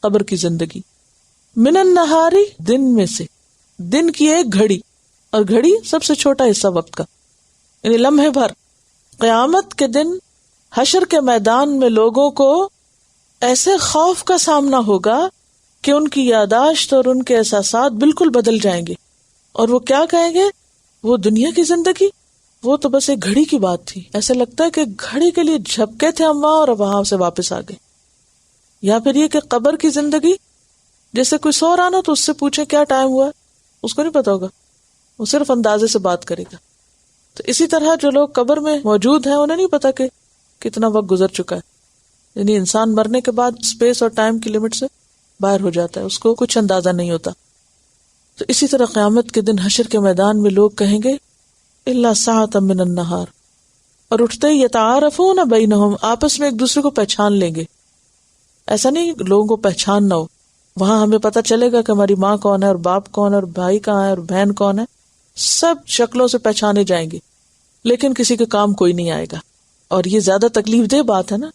قبر کی زندگی. من النہاری. دن میں سے، دن کی ایک گھڑی، اور گھڑی سب سے چھوٹا حصہ وقت کا، یعنی لمحے بھر. قیامت کے دن حشر کے میدان میں لوگوں کو ایسے خوف کا سامنا ہوگا کہ ان کی یاداشت اور ان کے احساسات بالکل بدل جائیں گے. اور وہ کیا کہیں گے؟ وہ دنیا کی زندگی وہ تو بس ایک گھڑی کی بات تھی. ایسے لگتا ہے کہ گھڑی کے لیے جھپکے تھے ہم وہاں اور وہاں سے واپس آ گئے. یا پھر یہ کہ قبر کی زندگی، جیسے کوئی سو رہا نا تو اس سے پوچھے کیا ٹائم ہوا، اس کو نہیں پتا ہوگا، وہ صرف اندازے سے بات کرے گا. تو اسی طرح جو لوگ قبر میں موجود ہیں انہیں نہیں پتا کہ کتنا وقت گزر چکا ہے. یعنی انسان مرنے کے بعد اسپیس اور ٹائم کی لمٹ سے باہر ہو جاتا ہے، اس کو کچھ اندازہ نہیں ہوتا. تو اسی طرح قیامت کے دن حشر کے میدان میں لوگ کہیں گے الا ساعۃ من النہار، اور اٹھتے ہی یتعارفون بینہم، آپس میں ایک دوسرے کو پہچان لیں گے. ایسا نہیں لوگوں کو پہچان نہ ہو، وہاں ہمیں پتہ چلے گا کہ ہماری ماں کون ہے اور باپ کون ہے اور بھائی کہاں ہے اور بہن کون ہے، سب شکلوں سے پہچانے جائیں گے، لیکن کسی کے کام کوئی نہیں آئے گا. اور یہ زیادہ تکلیف دہ بات ہے نا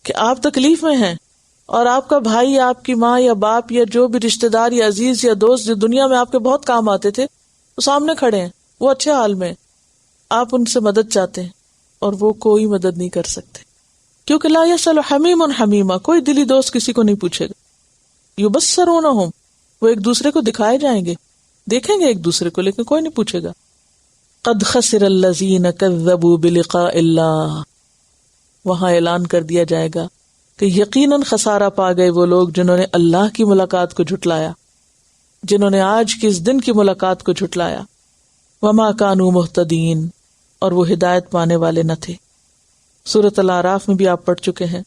کہ آپ تکلیف میں ہیں اور آپ کا بھائی، آپ کی ماں یا باپ یا جو بھی رشتہ دار یا عزیز یا دوست جو دنیا میں آپ کے بہت کام آتے تھے وہ سامنے کھڑے ہیں، وہ اچھے حال میں، آپ ان سے مدد چاہتے ہیں اور وہ کوئی مدد نہیں کر سکتے، کیونکہ لا یسأل حمیم حمیما، کوئی دلی دوست کسی کو نہیں پوچھے گا. یبصرونہم، وہ ایک دوسرے کو دکھائے جائیں گے، دیکھیں گے ایک دوسرے کو، لیکن کوئی نہیں پوچھے گا. قد خسر الذین کذبوا بلقاء اللہ، وہاں اعلان کر دیا جائے گا کہ یقیناً خسارہ پا گئے وہ لوگ جنہوں نے اللہ کی ملاقات کو جھٹلایا، جنہوں نے آج کی اس دن کی ملاقات کو جھٹلایا. وما کانوا مہتدین، اور وہ ہدایت پانے والے نہ تھے. سورۃ الاعراف میں بھی آپ پڑھ چکے ہیں،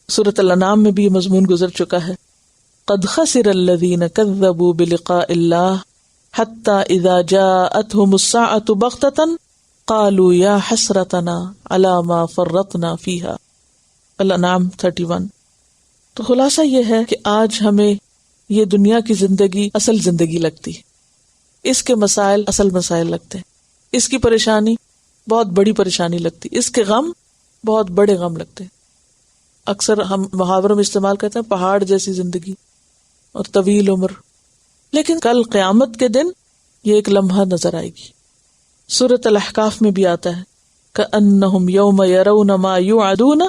سورۃ الانعام میں بھی یہ مضمون گزر چکا ہے. قد خسر الذین کذبوا بلقاء اللہ حتی اذا جاءتهم الساعة بغتة قالوا یا حسرتنا علی ما فرطنا فیہا. الانعام 31. تو خلاصہ یہ ہے کہ آج ہمیں یہ دنیا کی زندگی اصل زندگی لگتی، اس کے مسائل اصل مسائل لگتے ہیں، اس کی پریشانی بہت بڑی پریشانی لگتی، اس کے غم بہت بڑے غم لگتے ہیں. اکثر ہم محاوروں میں استعمال کرتے ہیں پہاڑ جیسی زندگی اور طویل عمر، لیکن کل قیامت کے دن یہ ایک لمحہ نظر آئے گی. سورۃ الاحقاف میں بھی آتا ہے کأنہم یوم یرون ما یوعدون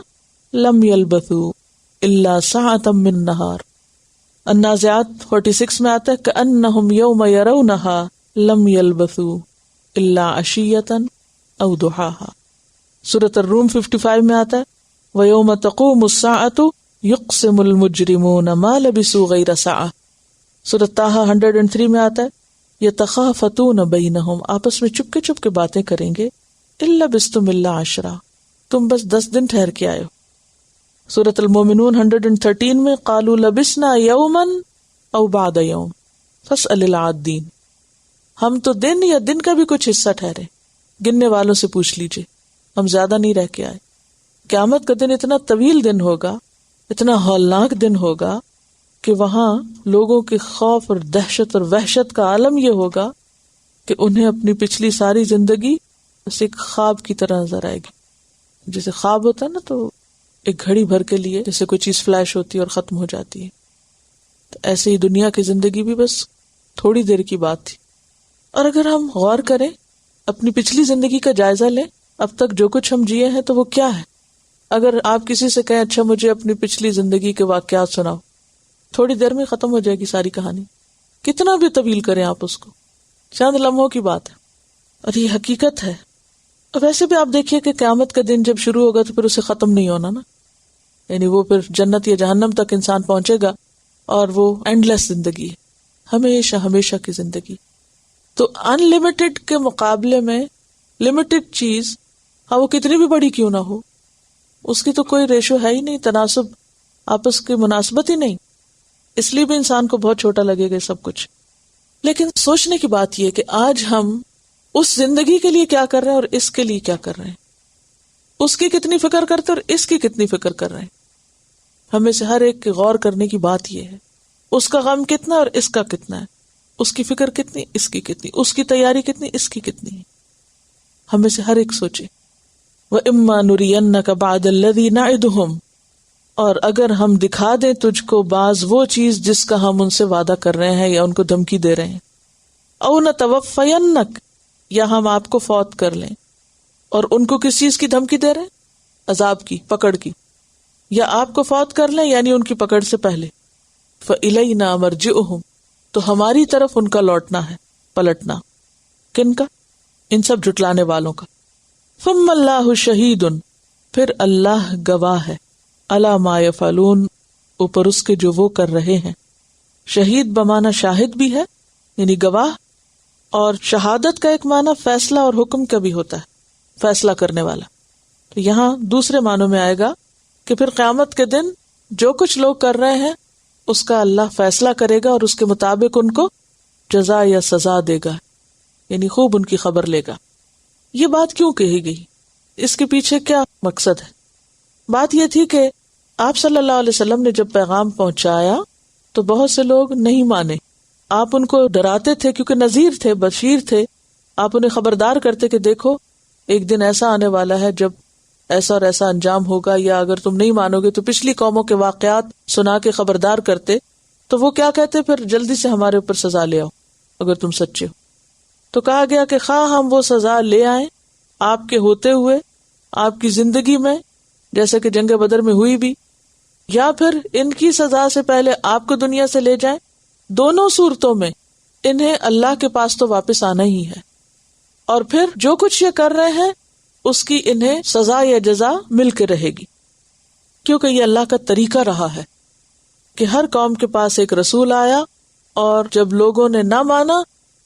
لم یلبثوا الا ساعۃ من نہار. النازعات 46 میں آتا ہے کأنہم یوم یرونہا لم یلبثوا الا عشیۃ او ضحاہا. سورۃ الروم 55 میں آتا ہے وَيَوْمَ تَقُومُ السَّاعَةُ يُقْسِمُ الْمُجْرِمُونَ مَا لَبِثُوا غَيْرَ سَاعَةٍ. سورۃ طٰہٰ 103 میں آتا ہے يَتَخَافَتُونَ بَيْنَهُمْ، آپس میں چپ کے باتیں کریں گے. إِن لَبِثْتُمْ إِلَّا عَشْرًا، تم بس 10 دن ٹھہر کے آئے ہو. سورۃ المومنون 113 میں قَالُوا لَبِثْنَا يَوْمًا أَوْ بَعْضَ يَوْمٍ فَاسْأَلِ الْعَادِّينَ، ہم تو دن یا دن کا بھی کچھ حصہ ٹھہرے، گننے والوں سے پوچھ لیجئے، ہم زیادہ نہیں رہ کے آئے. قیامت کا دن اتنا طویل دن ہوگا، اتنا ہولناک دن ہوگا کہ وہاں لوگوں کے خوف اور دہشت اور وحشت کا عالم یہ ہوگا کہ انہیں اپنی پچھلی ساری زندگی بس ایک خواب کی طرح نظر آئے گی. جیسے خواب ہوتا ہے نا تو ایک گھڑی بھر کے لیے جیسے کوئی چیز فلیش ہوتی ہے اور ختم ہو جاتی ہے، تو ایسے ہی دنیا کی زندگی بھی بس تھوڑی دیر کی بات تھی. اور اگر ہم غور کریں، اپنی پچھلی زندگی کا جائزہ لیں، اب تک جو کچھ ہم جیے ہیں تو وہ کیا ہے. اگر آپ کسی سے کہیں اچھا مجھے اپنی پچھلی زندگی کے واقعات سناؤ، تھوڑی دیر میں ختم ہو جائے گی ساری کہانی. کتنا بھی طویل کریں آپ اس کو، چند لمحوں کی بات ہے، اور یہ حقیقت ہے. اور ویسے بھی آپ دیکھیے کہ قیامت کا دن جب شروع ہوگا تو پھر اسے ختم نہیں ہونا نا، یعنی وہ پھر جنت یا جہنم تک انسان پہنچے گا اور وہ اینڈ لیس زندگی ہے، ہمیشہ ہمیشہ کی زندگی. تو ان لمیٹڈ کے مقابلے میں لمیٹڈ چیز، ہاں وہ کتنی بھی بڑی کیوں نہ ہو، اس کی تو کوئی ریشو ہے ہی نہیں، تناسب، آپس کی مناسبت ہی نہیں، اس لیے بھی انسان کو بہت چھوٹا لگے گا سب کچھ. لیکن سوچنے کی بات یہ کہ آج ہم اس زندگی کے لیے کیا کر رہے ہیں اور اس کے لیے کیا کر رہے ہیں، اس کی کتنی فکر کرتے اور اس کی کتنی فکر کر رہے ہیں. ہمیں سے ہر ایک کے غور کرنے کی بات یہ ہے، اس کا غم کتنا اور اس کا کتنا ہے، اس کی فکر کتنی، اس کی کتنی، اس کی تیاری کتنی، اس کی کتنی. ہمیں سے ہر ایک سوچے. وَإِمَّا نُرِيَنَّكَ بَعْدَ الَّذِي نَعِدُهُمْ، اور اگر ہم دکھا دیں تجھ کو بعض وہ چیز جس کا ہم ان سے وعدہ کر رہے ہیں یا ان کو دھمکی دے رہے ہیں، او نَتَوَفَّيَنَّكَ، یا ہم آپ کو فوت کر لیں. اور ان کو کس چیز کی دھمکی دے رہے ہیں؟ عذاب کی، پکڑ کی. یا آپ کو فوت کر لیں یعنی ان کی پکڑ سے پہلے. فَإِلَيْنَا مَرْجِعُهُمْ، تو ہماری طرف ان کا لوٹنا ہے، پلٹنا. کن کا؟ ان سب جھٹلانے والوں کا. ثم اللہ شہید، پھر اللہ گواہ ہے، علی ما یفعلون، اوپر اس کے جو وہ کر رہے ہیں. شہید بمعنی شاہد بھی ہے یعنی گواہ، اور شہادت کا ایک معنی فیصلہ اور حکم کا بھی ہوتا ہے، فیصلہ کرنے والا. تو یہاں دوسرے معنوں میں آئے گا کہ پھر قیامت کے دن جو کچھ لوگ کر رہے ہیں اس کا اللہ فیصلہ کرے گا اور اس کے مطابق ان کو جزا یا سزا دے گا، یعنی خوب ان کی خبر لے گا۔ یہ بات کیوں کہی گئی؟ اس کے پیچھے کیا مقصد ہے؟ بات یہ تھی کہ آپ صلی اللہ علیہ وسلم نے جب پیغام پہنچایا تو بہت سے لوگ نہیں مانے۔ آپ ان کو ڈراتے تھے کیونکہ نذیر تھے، بشیر تھے، آپ انہیں خبردار کرتے کہ دیکھو ایک دن ایسا آنے والا ہے جب ایسا اور ایسا انجام ہوگا، یا اگر تم نہیں مانو گے تو پچھلی قوموں کے واقعات سنا کے خبردار کرتے۔ تو وہ کیا کہتے؟ پھر جلدی سے ہمارے اوپر سزا لے آؤ اگر تم سچے ہو۔ تو کہا گیا کہ خواہ ہم وہ سزا لے آئیں آپ کے ہوتے ہوئے آپ کی زندگی میں، جیسے کہ جنگ بدر میں ہوئی بھی، یا پھر ان کی سزا سے پہلے آپ کو دنیا سے لے جائیں، دونوں صورتوں میں انہیں اللہ کے پاس تو واپس آنا ہی ہے، اور پھر جو کچھ یہ کر رہے ہیں اس کی انہیں سزا یا جزا مل کے رہے گی، کیونکہ یہ اللہ کا طریقہ رہا ہے کہ ہر قوم کے پاس ایک رسول آیا، اور جب لوگوں نے نہ مانا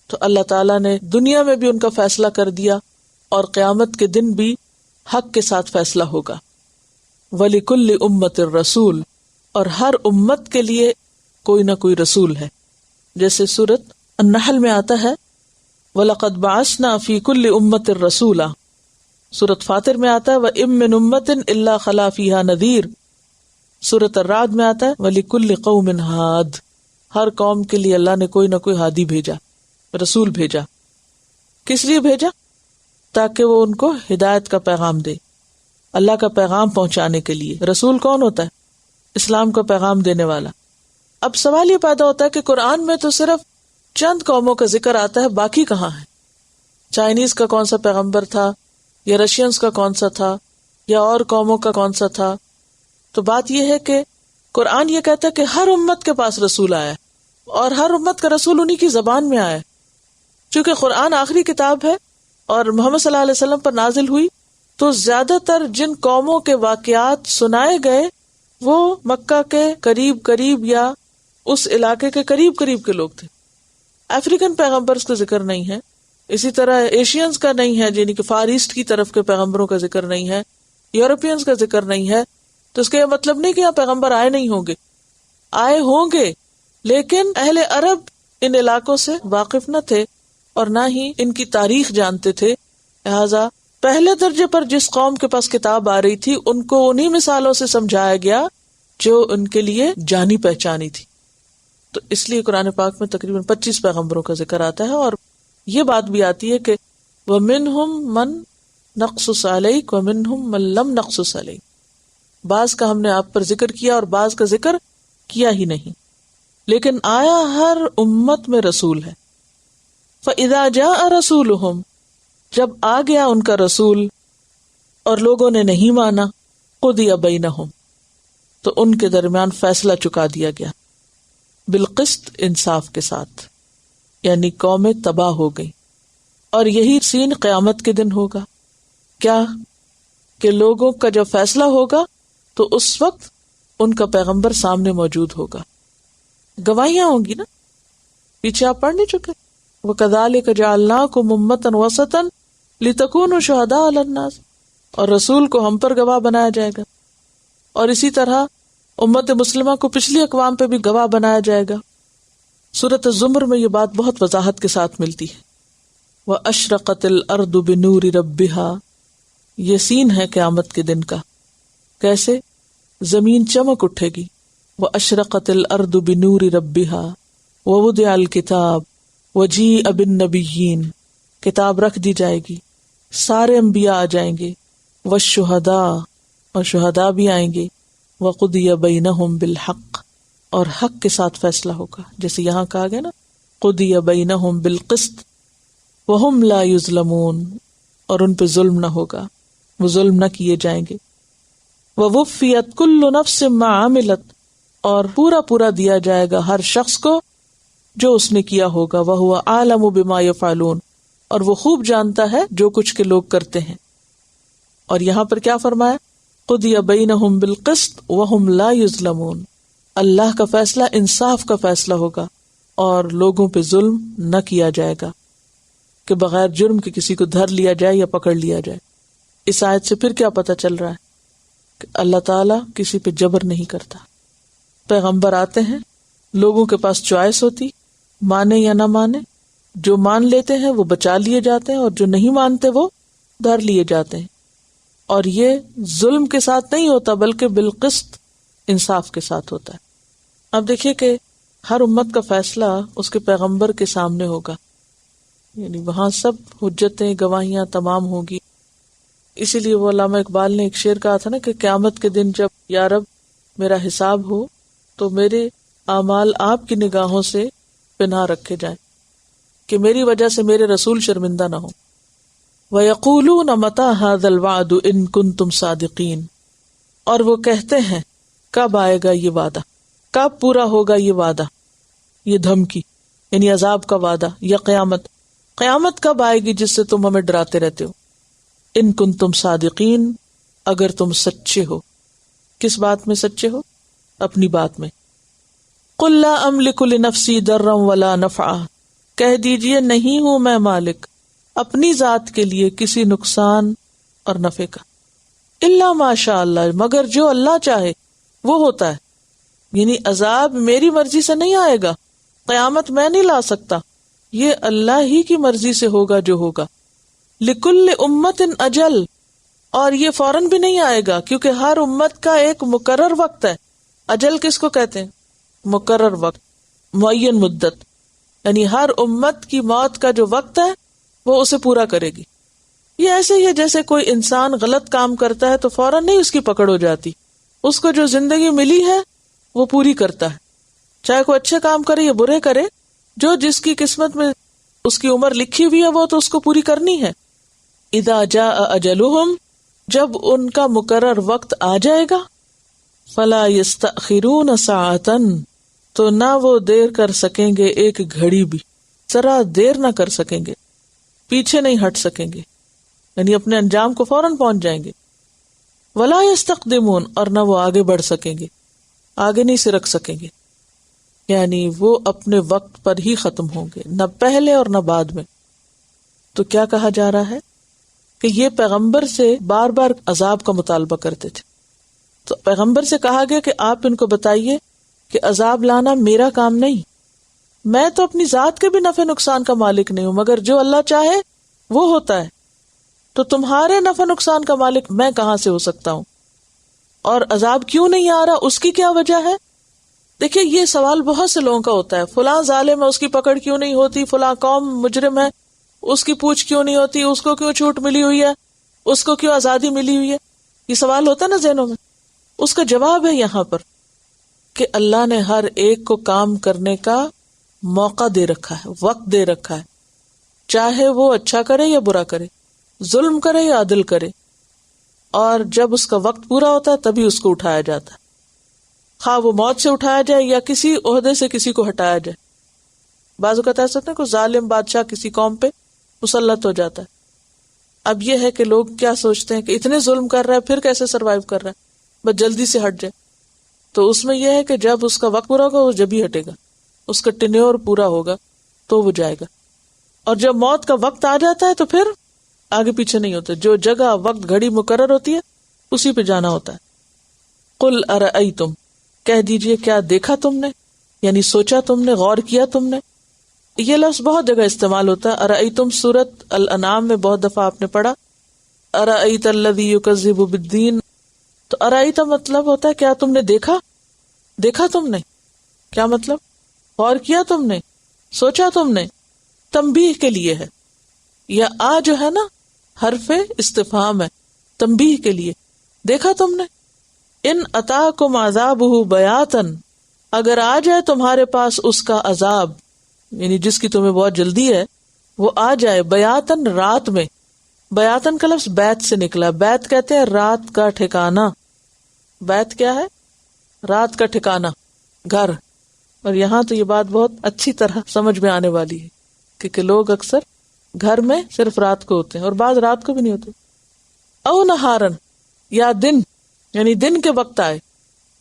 تو اللہ تعالیٰ نے دنیا میں بھی ان کا فیصلہ کر دیا، اور قیامت کے دن بھی حق کے ساتھ فیصلہ ہوگا۔ وَلِكُلِّ أُمَّةٍ رَسُولٌ، اور ہر امت کے لیے کوئی نہ کوئی رسول ہے، جیسے سورۃ النحل میں آتا ہے وَلَقَدْ بَعَثْنَا فِي كُلِّ أُمَّةٍ رَسُولًا، سورۃ فاطر میں آتا ہے وَإِن مِّنْ أُمَّةٍ إِلَّا خَلَا فِيهَا نَذِيرٌ، سورۃ الرعد میں آتا ہے وَلِكُلِّ قَوْمٍ هَادٍ، ہر قوم کے لیے اللہ نے کوئی نہ کوئی ہادی بھیجا، رسول بھیجا۔ کس لیے بھیجا؟ تاکہ وہ ان کو ہدایت کا پیغام دے، اللہ کا پیغام پہنچانے کے لیے۔ رسول کون ہوتا ہے؟ اسلام کا پیغام دینے والا۔ اب سوال یہ پیدا ہوتا ہے کہ قرآن میں تو صرف چند قوموں کا ذکر آتا ہے، باقی کہاں ہے؟ چائنیز کا کون سا پیغمبر تھا، یا رشینز کا کون سا تھا، یا اور قوموں کا کون سا تھا؟ تو بات یہ ہے کہ قرآن یہ کہتا ہے کہ ہر امت کے پاس رسول آیا، اور ہر امت کا رسول انہی کی زبان میں آیا۔ چونکہ قرآن آخری کتاب ہے اور محمد صلی اللہ علیہ وسلم پر نازل ہوئی، تو زیادہ تر جن قوموں کے واقعات سنائے گئے وہ مکہ کے قریب قریب یا اس علاقے کے قریب قریب کے لوگ تھے۔ افریقن پیغمبرز کا ذکر نہیں ہے، اسی طرح ایشینز کا نہیں ہے، یعنی کہ فار ایسٹ کی طرف کے پیغمبروں کا ذکر نہیں ہے، یورپینز کا ذکر نہیں ہے۔ تو اس کا یہ مطلب نہیں کہ یہاں پیغمبر آئے نہیں ہوں گے، آئے ہوں گے، لیکن اہل عرب ان علاقوں سے واقف نہ تھے اور نہ ہی ان کی تاریخ جانتے تھے، لہذا پہلے درجے پر جس قوم کے پاس کتاب آ رہی تھی ان کو انہی مثالوں سے سمجھایا گیا جو ان کے لیے جانی پہچانی تھی۔ تو اس لیے قرآن پاک میں تقریباً 25 پیغمبروں کا ذکر آتا ہے، اور یہ بات بھی آتی ہے کہ وَمِنْهُمْ مَنْ نَقْصُصُ عَلَيْكَ وَمِنْهُمْ مَنْ لَمْ نَقْصُصْ عَلَيْكَ، بعض کا ہم نے آپ پر ذکر کیا اور بعض کا ذکر کیا ہی نہیں، لیکن آیا ہر امت میں رسول ہے۔ فَإِذَا جَاءَ رَسُولُهُمْ، جب آ گیا ان کا رسول اور لوگوں نے نہیں مانا، قُضِيَ بَيْنَهُمْ، تو ان کے درمیان فیصلہ چکا دیا گیا، بالقسط، انصاف کے ساتھ، یعنی قومیں تباہ ہو گئی۔ اور یہی سین قیامت کے دن ہوگا، کیا کہ لوگوں کا جب فیصلہ ہوگا تو اس وقت ان کا پیغمبر سامنے موجود ہوگا، گواہیاں ہوں گی نا، پیچھے آپ پڑھ نہیں چکے وَكَذَلِكَ جَعَلْنَاكُمْ أُمَّةً وَسَطًا لِتَكُونُوا شُهَدَاءَ عَلَى النَّاسِ، اور رسول کو ہم پر گواہ بنایا جائے گا، اور اسی طرح امت مسلمہ کو پچھلی اقوام پہ بھی گواہ بنایا جائے گا۔ سورۃ الزمر میں یہ بات بہت وضاحت کے ساتھ ملتی ہے۔ وَأَشْرَقَتِ الْأَرْضُ بِنُورِ رَبِّهَا، یہ سین ہے قیامت کے دن کا، کیسے زمین چمک اٹھے گی۔ وَأَشْرَقَتِ الْأَرْضُ بِنُورِ رَبِّهَا وَوُضِعَ الْكِتَابُ وَجِيءَ بِالنَّبِيِّينَ، کتاب رکھ دی جائے گی، سارے انبیاء آ جائیں گے، والشہداء، اور شہداء بھی آئیں گے، وَقُضِيَ بَيْنَهُمْ بِالْحَقِّ، اور حق کے ساتھ فیصلہ ہوگا، جیسے یہاں کہا گیا نا قُضِيَ بَيْنَهُمْ بِالْقِسْطِ وَهُمْ لَا يُظْلَمُونَ، اور ان پہ ظلم نہ ہوگا، وہ ظلم نہ کیے جائیں گے۔ وَوُفِّيَتْ كُلُّ نَفْسٍ مَا عَمِلَتْ، اور پورا پورا دیا جائے گا ہر شخص کو جو اس نے کیا ہوگا، وَهُوَ أَعْلَمُ بِمَا يَفْعَلُونَ، اور وہ خوب جانتا ہے جو کچھ کے لوگ کرتے ہیں۔ اور یہاں پر کیا فرمایا؟ قُضِيَ بَيْنَهُمْ بِالْقِسْطِ وَهُمْ لَا يُظْلَمُونَ، اللہ کا فیصلہ انصاف کا فیصلہ ہوگا اور لوگوں پہ ظلم نہ کیا جائے گا کہ بغیر جرم کے کسی کو دھر لیا جائے یا پکڑ لیا جائے۔ اس آیت سے پھر کیا پتہ چل رہا ہے کہ اللہ تعالیٰ کسی پہ جبر نہیں کرتا۔ پیغمبر آتے ہیں، لوگوں کے پاس چوائس ہوتی، مانے یا نہ مانے، جو مان لیتے ہیں وہ بچا لیے جاتے ہیں اور جو نہیں مانتے وہ دھر لیے جاتے ہیں. اور یہ ظلم کے ساتھ نہیں ہوتا بلکہ بالقسط، انصاف کے ساتھ ہوتا ہے. اب دیکھیے کہ ہر امت کا فیصلہ اس کے پیغمبر کے سامنے ہوگا، یعنی وہاں سب حجتیں گواہیاں تمام ہوگی. اسی لیے وہ علامہ اقبال نے ایک شعر کہا تھا نا کہ قیامت کے دن جب یا رب میرا حساب ہو تو میرے اعمال آپ کی نگاہوں سے پنہا رکھے جائیں کہ میری وجہ سے میرے رسول شرمندہ نہ ہو. وَيَقُولُونَ مَتَى هَذَا الْوَعْدُ إِن كُنتُمْ صَادِقِينَ، اور وہ کہتے ہیں کب آئے گا یہ وعدہ، کب پورا ہوگا یہ وعدہ، یہ دھمکی یعنی عذاب کا وعدہ، یا قیامت کب آئے گی جس سے تم ہمیں ڈراتے رہتے ہو. ان کنتم صادقین، اگر تم سچے ہو. کس بات میں سچے ہو؟ اپنی بات میں. قل لا املک لنفسی ضرا ولا نفعا، کہہ دیجئے نہیں ہوں میں مالک اپنی ذات کے لیے کسی نقصان اور نفع کا، الا ما شاء اللہ، مگر جو اللہ چاہے وہ ہوتا ہے. یعنی عذاب میری مرضی سے نہیں آئے گا، قیامت میں نہیں لا سکتا، یہ اللہ ہی کی مرضی سے ہوگا جو ہوگا. لکل امت اجل، اور یہ فوراً بھی نہیں آئے گا کیونکہ ہر امت کا ایک مقرر وقت ہے. اجل کس کو کہتے ہیں؟ مقرر وقت، معین مدت، یعنی ہر امت کی موت کا جو وقت ہے وہ اسے پورا کرے گی. یہ ایسے ہی ہے جیسے کوئی انسان غلط کام کرتا ہے تو فوراً نہیں اس کی پکڑ ہو جاتی، اس کو جو زندگی ملی ہے وہ پوری کرتا ہے، چاہے کوئی اچھے کام کرے یا برے کرے، جو جس کی قسمت میں اس کی عمر لکھی ہوئی ہے وہ تو اس کو پوری کرنی ہے. اذا جاء اجلہم، جب ان کا مقرر وقت آ جائے گا، فلا یستأخرون ساعۃ، تو نہ وہ دیر کر سکیں گے ایک گھڑی بھی، ذرا دیر نہ کر سکیں گے، پیچھے نہیں ہٹ سکیں گے، یعنی اپنے انجام کو فوراً پہنچ جائیں گے. ولا یستقدمون، اور نہ وہ آگے بڑھ سکیں گے، آگے نہیں سے رکھ سکیں گے، یعنی وہ اپنے وقت پر ہی ختم ہوں گے، نہ پہلے اور نہ بعد میں. تو کیا کہا جا رہا ہے کہ یہ پیغمبر سے بار بار عذاب کا مطالبہ کرتے تھے، تو پیغمبر سے کہا گیا کہ آپ ان کو بتائیے کہ عذاب لانا میرا کام نہیں، میں تو اپنی ذات کے بھی نفع نقصان کا مالک نہیں ہوں، مگر جو اللہ چاہے وہ ہوتا ہے. تو تمہارے نفع نقصان کا مالک میں کہاں سے ہو سکتا ہوں؟ اور عذاب کیوں نہیں آ رہا، اس کی کیا وجہ ہے؟ دیکھیے یہ سوال بہت سے لوگوں کا ہوتا ہے، فلاں ظالم ہے اس کی پکڑ کیوں نہیں ہوتی، فلاں قوم مجرم ہے اس کی پوچھ کیوں نہیں ہوتی، اس کو کیوں چھوٹ ملی ہوئی ہے، اس کو کیوں آزادی ملی ہوئی ہے. یہ سوال ہوتا ہے نا ذہنوں میں. اس کا جواب ہے یہاں پر کہ اللہ نے ہر ایک کو کام کرنے کا موقع دے رکھا ہے، وقت دے رکھا ہے، چاہے وہ اچھا کرے یا برا کرے، ظلم کرے یا عدل کرے، اور جب اس کا وقت پورا ہوتا ہے تبھی اس کو اٹھایا جاتا ہے، خواہ وہ موت سے اٹھایا جائے یا کسی عہدے سے کسی کو ہٹایا جائے. بعض اوقات ایسا ہوتا ہے کہ ظالم بادشاہ کسی قوم پہ مسلط ہو جاتا ہے. اب یہ ہے کہ لوگ کیا سوچتے ہیں کہ اتنے ظلم کر رہا ہے پھر کیسے سروائیو کر رہا ہے، بس جلدی سے ہٹ جائے. تو اس میں یہ ہے کہ جب اس کا وقت پورا ہوگا وہ جب ہی ہٹے گا، اس کا ٹینیور پورا ہوگا تو وہ جائے گا. اور جب موت کا وقت آ جاتا ہے تو پھر آگے پیچھے نہیں ہوتا، جو جگہ وقت گھڑی مقرر ہوتی ہے اسی پہ جانا ہوتا ہے. قل ارأیتم، کہہ دیجئے کیا دیکھا تم نے، یعنی سوچا تم نے، غور کیا تم نے. یہ لفظ بہت جگہ استعمال ہوتا ہے. ارأیتم سورۃ الانعام میں بہت دفعہ آپ نے پڑھا، ارأیت الذی یکذب بالدین. تو ارأیت مطلب ہوتا ہے کیا تم نے دیکھا، دیکھا تم نے، کیا مطلب، غور کیا تم نے، سوچا تم نے. تنبیہ کے لیے ہے، یا آ جو ہے نا حرف استفہام ہے، تنبیہ کے لیے. دیکھا تم نے. ان اتاکم عذابہ بیاتن، اگر آ جائے تمہارے پاس اس کا عذاب، یعنی جس کی تمہیں بہت جلدی ہے، وہ آ جائے بیاتن، رات میں. بیاتن کا لفظ بیت سے نکلا، بیت کہتے ہیں رات کا ٹھکانہ. بیت کیا ہے؟ رات کا ٹھکانہ، گھر. اور یہاں تو یہ بات بہت اچھی طرح سمجھ میں آنے والی ہے کیونکہ لوگ اکثر گھر میں صرف رات کو ہوتے ہیں اور بعض رات کو بھی نہیں ہوتے. او نہارن، یا دن، یعنی دن کے وقت آئے.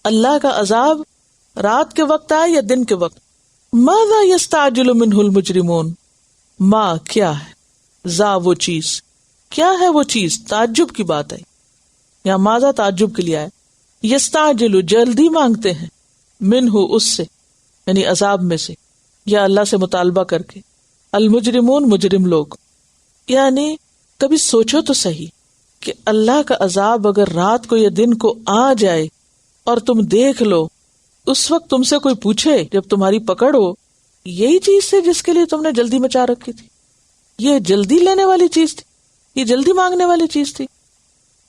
اللہ کا عذاب رات کے وقت آئے یا دن کے وقت. ماذا یستعجل منہ المجرمون، ما کیا ہے، ذا وہ چیز، کیا ہے وہ چیز، تعجب کی بات ہے، یا ماذا تعجب کے لیے آئے. یستعجل جلدی مانگتے ہیں، منہ اس سے، یعنی عذاب میں سے، یا اللہ سے مطالبہ کر کے. المجرمون مجرم لوگ. یعنی کبھی سوچو تو صحیح کہ اللہ کا عذاب اگر رات کو یا دن کو آ جائے اور تم دیکھ لو، اس وقت تم سے کوئی پوچھے جب تمہاری پکڑ ہو، یہی چیز تھی جس کے لیے تم نے جلدی مچا رکھی تھی، یہ جلدی لینے والی چیز تھی، یہ جلدی مانگنے والی چیز تھی.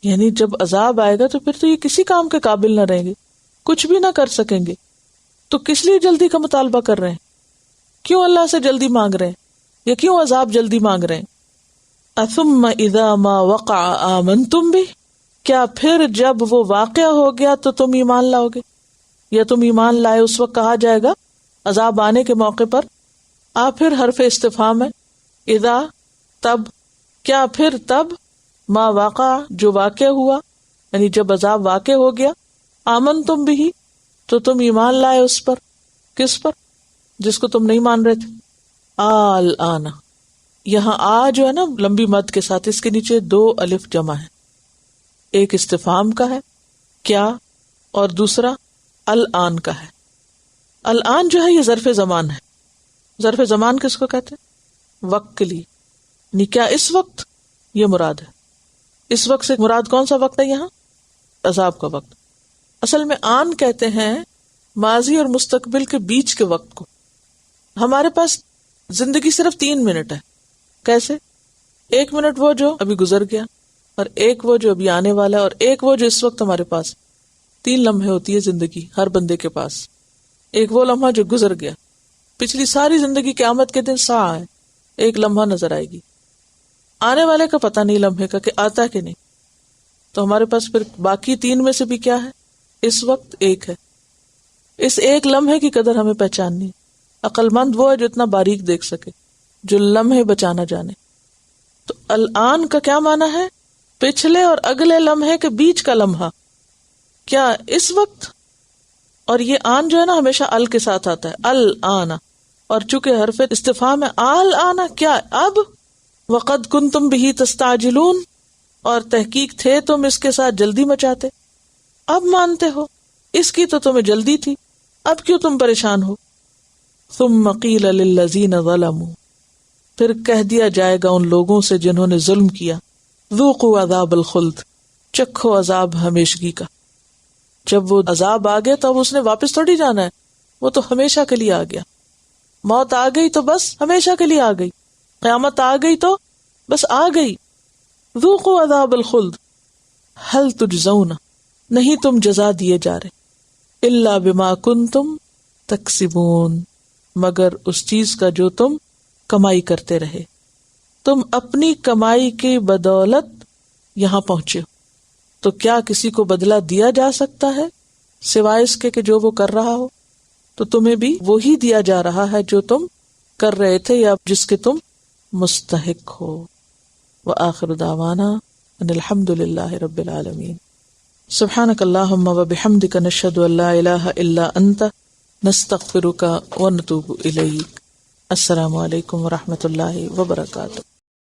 یعنی جب عذاب آئے گا تو پھر تو یہ کسی کام کے قابل نہ رہیں گے، کچھ بھی نہ کر سکیں گے. تو کس لیے جلدی کا مطالبہ کر رہے ہیں؟ کیوں اللہ سے جلدی مانگ رہے ہیں یا کیوں عذاب جلدی مانگ رہے ہیں؟ اثم اذا ما وقع آمنتم به، کیا پھر جب وہ واقع ہو گیا تو تم ایمان لاؤ گے، یا تم ایمان لائے اس وقت کہا جائے گا عذاب آنے کے موقع پر. پھر حرف استفہام ہے. اذا تب، کیا پھر تب، ما واقع جو واقع ہوا، یعنی جب عذاب واقع ہو گیا، آمنتم به تو تم ایمان لائے اس پر. کس پر؟ جس کو تم نہیں مان رہے تھے. الآن، یہاں آ جو ہے نا لمبی مد کے ساتھ، اس کے نیچے 2 الف جمع ہے. ایک استفہام کا ہے کیا، اور دوسرا الآن کا ہے. الآن جو ہے یہ ظرف زمان ہے. ظرف زمان کس کو کہتے ہیں؟ وقت کے لیے. یعنی کیا اس وقت، یہ مراد ہے. اس وقت سے مراد کون سا وقت ہے یہاں؟ عذاب کا وقت. اصل میں آن کہتے ہیں ماضی اور مستقبل کے بیچ کے وقت کو. ہمارے پاس زندگی صرف 3 منٹ ہے. کیسے؟ 1 منٹ وہ جو ابھی گزر گیا، اور ایک وہ جو ابھی آنے والا ہے، اور ایک وہ جو اس وقت ہمارے پاس. 3 لمحے ہوتی ہے زندگی ہر بندے کے پاس. ایک وہ لمحہ جو گزر گیا، پچھلی ساری زندگی قیامت کے دن سا ہے، ایک لمحہ نظر آئے گی. آنے والے کا پتہ نہیں لمحے کا کہ آتا کہ نہیں. تو ہمارے پاس پھر باقی 3 میں سے بھی کیا ہے؟ اس وقت ایک ہے. اس ایک لمحے کی قدر ہمیں پہچاننی. عقل مند وہ ہے جو اتنا باریک دیکھ سکے، جو لمحے بچانا جانے. تو الآن کا کیا معنی ہے؟ پچھلے اور اگلے لمحے کے بیچ کا لمحہ. کیا اس وقت؟ اور یہ آن جو ہے نا ہمیشہ ال کے ساتھ آتا ہے، الآن. اور چونکہ حرف استفہام ہے، الآن کیا اب؟ وقد کنتم بہ تستعجلون، اور تحقیق تھے تم اس کے ساتھ جلدی مچاتے. اب مانتے ہو اس کی تو تمہیں جلدی تھی، اب کیوں تم پریشان ہو؟ ثم قیل للذین ظلموا، پھر کہہ دیا جائے گا ان لوگوں سے جنہوں نے ظلم کیا، ذوقوا عذاب الخلد، چکھو عذاب ہمیشگی کا. جب وہ عذاب آ گیا تو اس نے واپس تھوڑی جانا ہے، وہ تو ہمیشہ کے لیے آ گیا. موت آ گئی تو بس ہمیشہ کے لیے آ گئی، قیامت آ گئی تو بس آ گئی. ذوقوا عذاب الخلد هل تجزون، نہیں تم جزا دیے جا رہے، الا بما کنتم تکسبون، مگر اس چیز کا جو تم کمائی کرتے رہے. تم اپنی کمائی کی بدولت یہاں پہنچے ہو، تو کیا کسی کو بدلہ دیا جا سکتا ہے سوائے اس کے کہ جو وہ کر رہا ہو؟ تو تمہیں بھی وہی دیا جا رہا ہے جو تم کر رہے تھے یا جس کے تم مستحق ہو. وآخر دعوانا ان الحمد للہ رب العالمین. سبحانک اللہم وبحمدک نشہد ان لا الہ الا انت نستغفرک ونتوب الیک. السلام علیکم ورحمۃ اللہ وبرکاتہ.